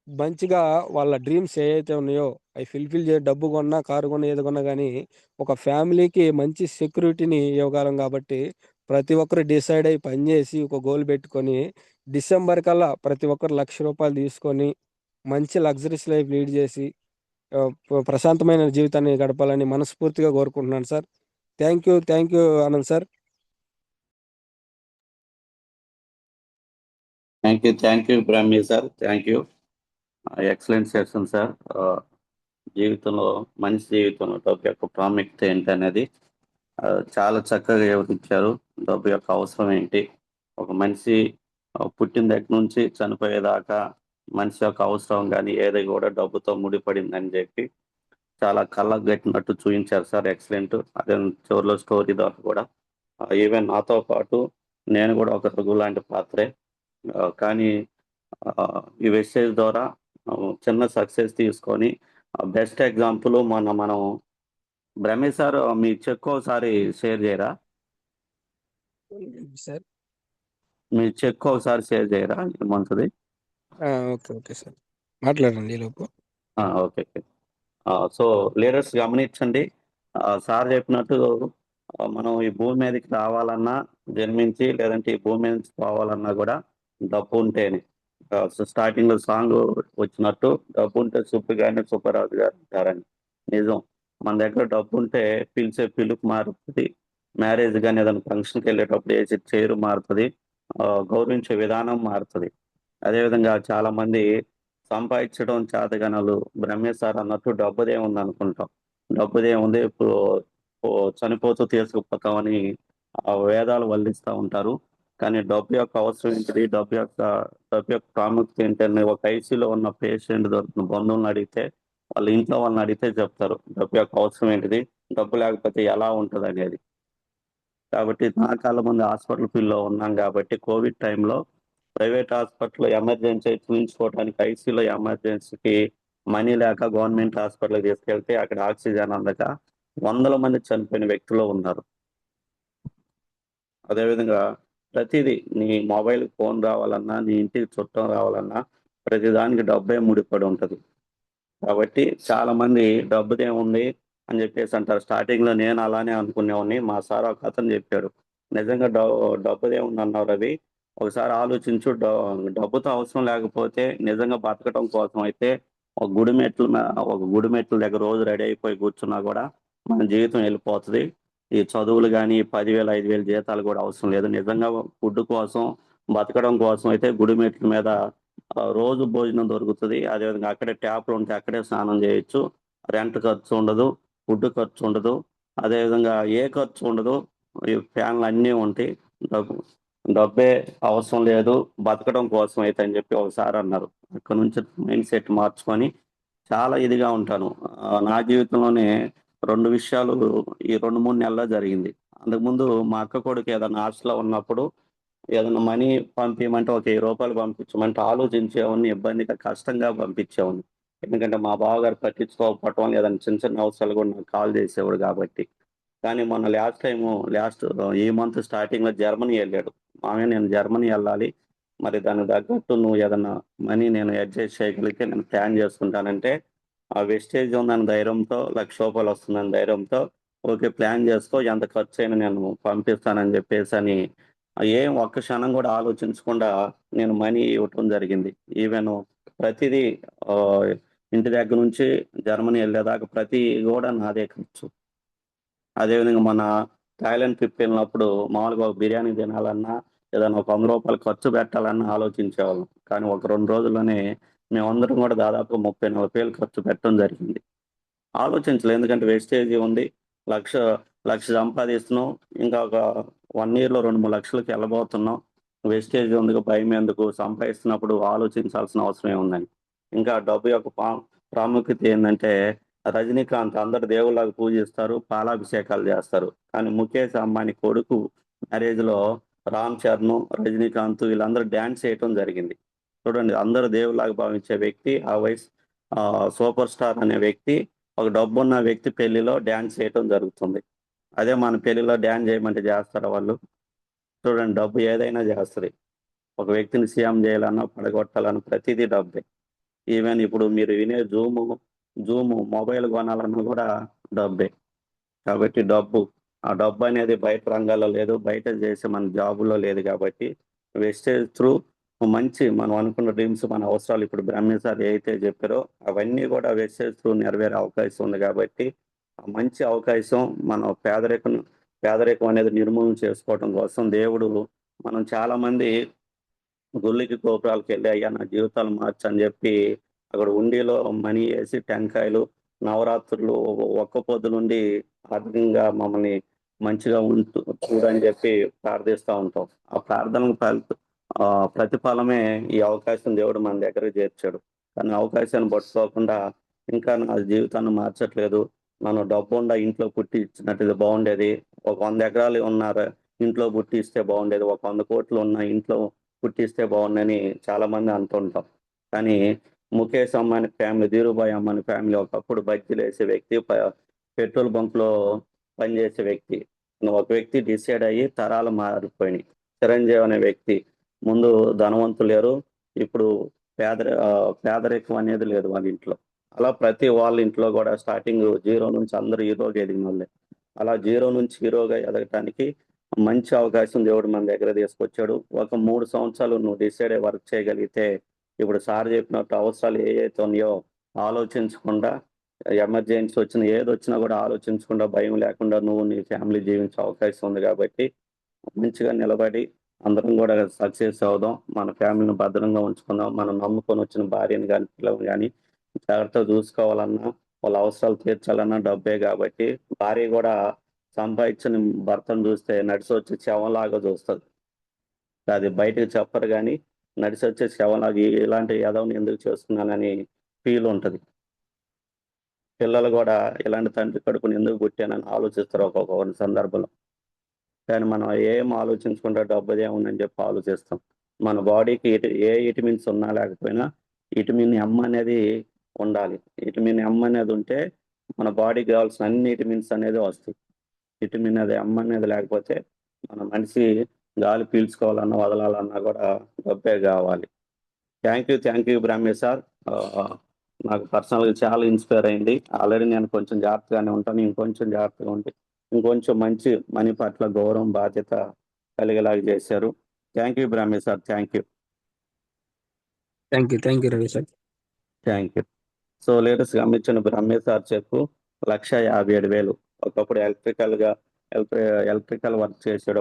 మంచిగా వాళ్ళ డ్రీమ్స్ ఏయైతే ఉన్నాయో అయి ఫుల్‌ఫిల్ డబ్బు కొన్నా, కారు కొన్నా, ఏది కొన్నా గానీ ఒక ఫ్యామిలీకి మంచి సెక్యూరిటీని ఇవ్వగలం గాబట్టి ప్రతి ఒక్కరు డిసైడ్ అయ్యి పనిచేసి ఒక గోల్ పెట్టుకొని డిసెంబర్ కల్లా ప్రతి ఒక్కరు ₹1,00,000 తీసుకొని మంచి లగ్జరీస్ లైఫ్ లీడ్ చేసి ప్రశాంతమైన జీవితాన్ని గడపాలని మనస్ఫూర్తిగా కోరుకుంటున్నాను sir. Thank you Anand sir. Thank you Brahmi sir. Thank you. Excellent session sir. జీవితంలో మనిషి జీవితంలో డబ్బు యొక్క ప్రాముఖ్యత ఏంటనేది చాలా చక్కగా వివరించారు. డబ్బు యొక్క అవసరం ఏంటి, ఒక మనిషి పుట్టిన దగ్గర నుంచి చనిపోయేదాకా మనిషి యొక్క అవసరం కానీ ఏది కూడా డబ్బుతో ముడిపడిందని చెప్పి చాలా కళ్ళకు కట్టినట్టు చూపించారు సార్. ఎక్సలెంట్. అదే చివరిలో స్టోరీ ద్వారా కూడా ఈవెన్ నాతో పాటు నేను కూడా ఒక రఘు లాంటి పాత్రే. కానీ ఈ వెస్టేజ్ ద్వారా చిన్న సక్సెస్ తీసుకొని బెస్ట్ ఎగ్జాంపుల్ మనం బ్రహ్మి సార్ మీ చెక్ ఒకసారి షేర్ చేయరా? సార్ మీ చెక్ ఒకసారి షేర్ చేయరా మంత్ది? ఓకే సార్, మాట్లాడండి లోపు. ఓకే. సో లీడర్స్ గమనించండి, సార్ చెప్పినట్టు మనం ఈ భూమి మీదకి రావాలన్నా జన్మించి, లేదంటే ఈ భూమి మీద నుంచి పోవాలన్నా కూడా డబ్బు ఉంటేనే. స్టార్టింగ్ లో సాంగ్ వచ్చినట్టు డబ్బు ఉంటే సుబ్బిగారిని సుబ్బరాజు గారు అంటారని. నిజం, మన దగ్గర డబ్బు ఉంటే పిలిచే పిలుపు మారుతుంది, మ్యారేజ్ కానీ ఏదైనా ఫంక్షన్కి వెళ్ళేటప్పుడు వేసే చైరు మారుతుంది, గౌరవించే విధానం మారుతుంది. అదేవిధంగా చాలా మంది సంపాదించడం చేతగనలు బ్రహ్మే సార్ అన్నట్టు డబ్బుదే ఉంది అనుకుంటాం. డబ్బుదే ఉంది, ఇప్పుడు చనిపోతూ తీసుకుపోతామని వేదాలు వల్లిస్తూ ఉంటారు. కానీ డబ్బు యొక్క అవసరం ఏంటిది, డబ్బు యొక్క ప్రాముఖ్యత ఏంటని ఒక ఐసీలో ఉన్న పేషెంట్ దొరుకుతున్న బంధువులను అడిగితే, వాళ్ళ ఇంట్లో వాళ్ళని అడిగితే చెప్తారు డబ్బు యొక్క అవసరం ఏంటిది, డబ్బు లేకపోతే ఎలా ఉంటుంది అనేది. కాబట్టి నా కాళ్ళ ముందు హాస్పిటల్ ఫీల్డ్లో ఉన్నాం కాబట్టి కోవిడ్ టైంలో ప్రైవేట్ హాస్పిటల్ ఎమర్జెన్సీ చూపించుకోవడానికి ఐసీలో ఎమర్జెన్సీకి మనీ లేక గవర్నమెంట్ హాస్పిటల్ తీసుకెళ్తే అక్కడ ఆక్సిజన్ అందక వందల మంది చనిపోయిన వ్యక్తులు ఉన్నారు. అదేవిధంగా ప్రతిదీ, నీ మొబైల్ ఫోన్ రావాలన్నా, నీ ఇంటికి చుట్టం రావాలన్నా ప్రతిదానికి డబ్బే ముడిపడి ఉంటుంది. కాబట్టి చాలా మంది డబ్బుదే ఉంది అని చెప్పేసి అంటారు. స్టార్టింగ్ లో నేను అలానే అనుకునేవాడిని. మా సార్ ఒక అతను చెప్పాడు, నిజంగా డబ్బుదే ఉంది అన్నారు. అది ఒకసారి ఆలోచించు, డబ్బుతో అవసరం లేకపోతే నిజంగా బతకడం కోసం అయితే ఒక గుడి మెట్ల దగ్గర రోజు రెడీ అయిపోయి కూర్చున్నా కూడా మన జీవితం వెళ్ళిపోతుంది. ఈ చదువులు కానీ 10,000 5,000 జీతాలు కూడా అవసరం లేదు. నిజంగా ఫుడ్ కోసం బతకడం కోసం అయితే గుడి మెట్ల మీద రోజు భోజనం దొరుకుతుంది. అదేవిధంగా అక్కడే ట్యాప్లు ఉంటే అక్కడే స్నానం చేయొచ్చు, రెంట్ ఖర్చు ఉండదు, ఫుడ్ ఖర్చు ఉండదు, అదేవిధంగా ఏ ఖర్చు ఉండదు, ఈ ఫ్యాన్లు అన్నీ ఉంటాయి. డబ్బే అవసరం లేదు బతకడం కోసం అయితే అని చెప్పి ఒకసారి అన్నారు. అక్కడ నుంచి మైండ్ సెట్ మార్చుకొని చాలా ఇదిగా ఉంటాను. నా జీవితంలోనే 2 విషయాలు ఈ 2-3 నెలల్లో జరిగింది. అంతకుముందు మా అక్క కొడుకు ఏదైనా హాస్టల్లో ఉన్నప్పుడు ఏదైనా మనీ పంపించమంటే ఒక ₹1000 పంపించమంటే ఆలోచించేవాడిని, ఇబ్బందిగా కష్టంగా పంపించేవాడిని. ఎందుకంటే మా బావగారు పట్టించుకోకపోవటం, ఏదైనా చిన్న చిన్న అవసరాలు కూడా నాకు కాల్ చేసేవాడు కాబట్టి. కానీ మొన్న లాస్ట్ ఈ మంత్ స్టార్టింగ్లో జర్మనీ వెళ్ళాడు. మామయ్య నేను జర్మనీ వెళ్ళాలి, మరి దానికి తగ్గట్టు నువ్వు ఏదన్నా మనీ నేను అడ్జస్ట్ చేయగలిగితే నేను ప్లాన్ చేసుకుంటానంటే, ఆ వెస్టేజ్ ఉందని ధైర్యంతో ₹1,00,000 వస్తుందని ధైర్యంతో ఓకే ప్లాన్ చేసుకో, ఎంత ఖర్చు అయినా నేను పంపిస్తానని చెప్పేసి అని ఏం ఒక్క క్షణం కూడా ఆలోచించకుండా నేను మనీ ఇవ్వటం జరిగింది. ఈవెన్ ప్రతిదీ ఇంటి దగ్గర నుంచి జర్మనీ వెళ్ళేదాకా ప్రతి కూడా నాదే ఖర్చు. అదేవిధంగా మన థాయిలాండ్ ట్రిప్ వెళ్ళినప్పుడు మామూలుగా ఒక బిర్యానీ తినాలన్నా, ఏదైనా ఒక ₹100 ఖర్చు పెట్టాలన్నా ఆలోచించేవాళ్ళం. కానీ ఒక 2 రోజుల్లోనే మేమందరం కూడా దాదాపు 30,000 ఖర్చు పెట్టడం జరిగింది. ఆలోచించలేదు, ఎందుకంటే వేస్టేజ్ ఉంది. లక్ష లక్ష సంపాదిస్తున్నాం, ఇంకా ఒక 1 ఇయర్‌లో 2, 3 లక్షలకి వెళ్ళబోతున్నాం. వేస్టేజ్ ఎందుకు, భయం ఎందుకు, సంపాదిస్తున్నప్పుడు ఆలోచించాల్సిన అవసరం ఏముందని. ఇంకా డబ్బు యొక్క ప్రాముఖ్యత ఏంటంటే, రజనీకాంత్ అందరు దేవుళ్ళగా పూజిస్తారు, పాలాభిషేకాలు చేస్తారు. కానీ ముఖేష్ అంబానీ కొడుకు మ్యారేజ్‌లో రామ్ చరణ్, రజనీకాంత్ వీళ్ళందరూ డ్యాన్స్ చేయటం జరిగింది. చూడండి, అందరూ దేవుళ్ళగా భావించే వ్యక్తి, ఆ వయసు సూపర్ స్టార్ అనే వ్యక్తి, ఒక డబ్బున్న వ్యక్తి పెళ్లిలో డ్యాన్స్ చేయటం జరుగుతుంది. అదే మన పెళ్లిలో డ్యాన్స్ చేయమంటే చేస్తారా వాళ్ళు? చూడండి, డబ్బు ఏదైనా చేస్తుంది. ఒక వ్యక్తిని సీఎం చేయాలన్నా, పడగొట్టాలన్నా ప్రతిదీ డబ్బే. ఈవెన్ ఇప్పుడు మీరు వినే జూమ్ మొబైల్ కొనాలన్నా కూడా డబ్బే. కాబట్టి డబ్బు ఆ డబ్బు అనేది బయట రంగాల్లో లేదు, బయట చేసే మన జాబుల్లో లేదు కాబట్టి వెస్టేజ్ త్రూ మంచి మనం అనుకున్న డ్రీమ్స్, మన అవసరాలు ఇప్పుడు బ్రహ్మణ్ సార్ ఏదైతే చెప్పారో అవన్నీ కూడా వెస్టేజ్ త్రూ నెరవేరే అవకాశం ఉంది కాబట్టి ఆ మంచి అవకాశం మనం పేదరికం అనేది నిర్మూలన చేసుకోవడం కోసం దేవుడు మనం చాలా మంది గుళ్ళకి గోపురాలకు వెళ్ళి అయ్యా నా జీవితాలు మార్చని చెప్పి అక్కడ ఉండిలో మనీ వేసి టెంకాయలు నవరాత్రులు ఒక్క పొద్దు నుండి ఆర్థికంగా మమ్మల్ని మంచిగా ఉంటూ చూడని చెప్పి ప్రార్థిస్తూ ఉంటాం. ఆ ప్రార్థనకు ప్రతిఫలమే ఈ అవకాశం దేవుడు మన దగ్గర చేర్చాడు. కానీ అవకాశాన్ని పట్టుకోకుండా ఇంకా నా జీవితాన్ని మార్చట్లేదు, నన్ను డబ్బుండా ఇంట్లో పుట్టి ఇచ్చినట్టు బాగుండేది, ఒక 100 ఎకరాలు ఉన్నారు ఇంట్లో పుట్టి ఇస్తే బాగుండేది, ఒక 100 కోట్లు ఉన్న ఇంట్లో పుట్టిస్తే బాగుండని చాలా మంది అంటుంటాం. కానీ ముఖేష్ అంబానీ ఫ్యామిలీ, ధీరుభాయ్ అంబానీ ఫ్యామిలీ ఒకప్పుడు బజ్జీలు వేసే వ్యక్తి, పెట్రోల్ బంక్లో పనిచేసే వ్యక్తి. ఒక వ్యక్తి డిసైడ్ అయ్యి తరాలు మారిపోయినాయి. చిరంజీవి అనే వ్యక్తి ముందు ధనవంతులు లేరు, ఇప్పుడు పేదరికం అనేది లేదు వాళ్ళ ఇంట్లో. అలా ప్రతి వాళ్ళ ఇంట్లో కూడా స్టార్టింగ్ జీరో నుంచి అందరూ హీరోగా ఎదిగిన వాళ్ళే. అలా జీరో నుంచి హీరోగా ఎదగటానికి మంచి అవకాశం దేవుడు మన దగ్గర తీసుకొచ్చాడు. ఒక 3 సంవత్సరాలు నువ్వు డిసైడ్ అయ్యి వర్క్ చేయగలిగితే ఇప్పుడు సార్ చెప్పినట్టు అవసరాలు ఏవైతే ఉన్నాయో ఆలోచించకుండా, ఎమర్జెన్సీ వచ్చినా ఏదొచ్చినా కూడా ఆలోచించకుండా, భయం లేకుండా నువ్వు నీ ఫ్యామిలీ జీవించే అవకాశం ఉంది కాబట్టి మంచిగా నిలబడి అందరం కూడా సక్సెస్ అవుదాం. మన ఫ్యామిలీని భద్రంగా ఉంచుకుందాం. మనం నమ్ముకొని వచ్చిన భార్యని కానీ పిల్లల్ని కానీ జాగ్రత్తగా చూసుకోవాలన్నా, వాళ్ళ అవసరాలు తీర్చాలన్నా డబ్బే కాబట్టి భార్య కూడా సంపాదించిన భర్తను చూస్తే నడిచి వచ్చే శవంలాగా చూస్తుంది. అది బయటకు చెప్పరు కానీ నడిచి వచ్చే శవంలాగా ఇలాంటి ఎదవని ఎందుకు చేస్తున్నానని ఫీల్ ఉంటుంది. పిల్లలు కూడా ఇలాంటి తండ్రి కడుపుని ఎందుకు పుట్టానని ఆలోచిస్తారు ఒక్కొక్క సందర్భంలో. కానీ మనం ఏం ఆలోచించకుండా డబ్బుదే ఉందని చెప్పి ఆలోచిస్తాం. మన బాడీకి ఏ విటమిన్స్ ఉన్నా లేకపోయినా విటమిన్ ఎం అనేది ఉండాలి. విటమిన్ ఎం అనేది ఉంటే మన బాడీకి కావాల్సిన అన్ని విటమిన్స్ అనేది వస్తాయి. విటమిన్ అది ఎం అనేది లేకపోతే మన మనిషి గాలి పీల్చుకోవాలన్నా వదలాలన్నా కూడా డబ్బే కావాలి. Thank you Brahme sir. నాకు పర్సనల్గా చాలా ఇన్స్పైర్ అయింది. ఆల్రెడీ నేను కొంచెం జాగ్రత్తగానే ఉంటాను, ఇంకొంచెం జాగ్రత్తగా ఉంటే ఇంకొంచెం మంచి మనీ పట్ల గౌరవం బాధ్యత కలిగేలాగా చేశారు. Thank you Brahme sir. Thank you. Thank you Ravi sir. Thank you. So latest గమనించిన బ్రహ్మే సార్ చెప్పు 1,57,000. ఒకప్పుడు ఎలక్ట్రికల్ వర్క్ చేసాడు.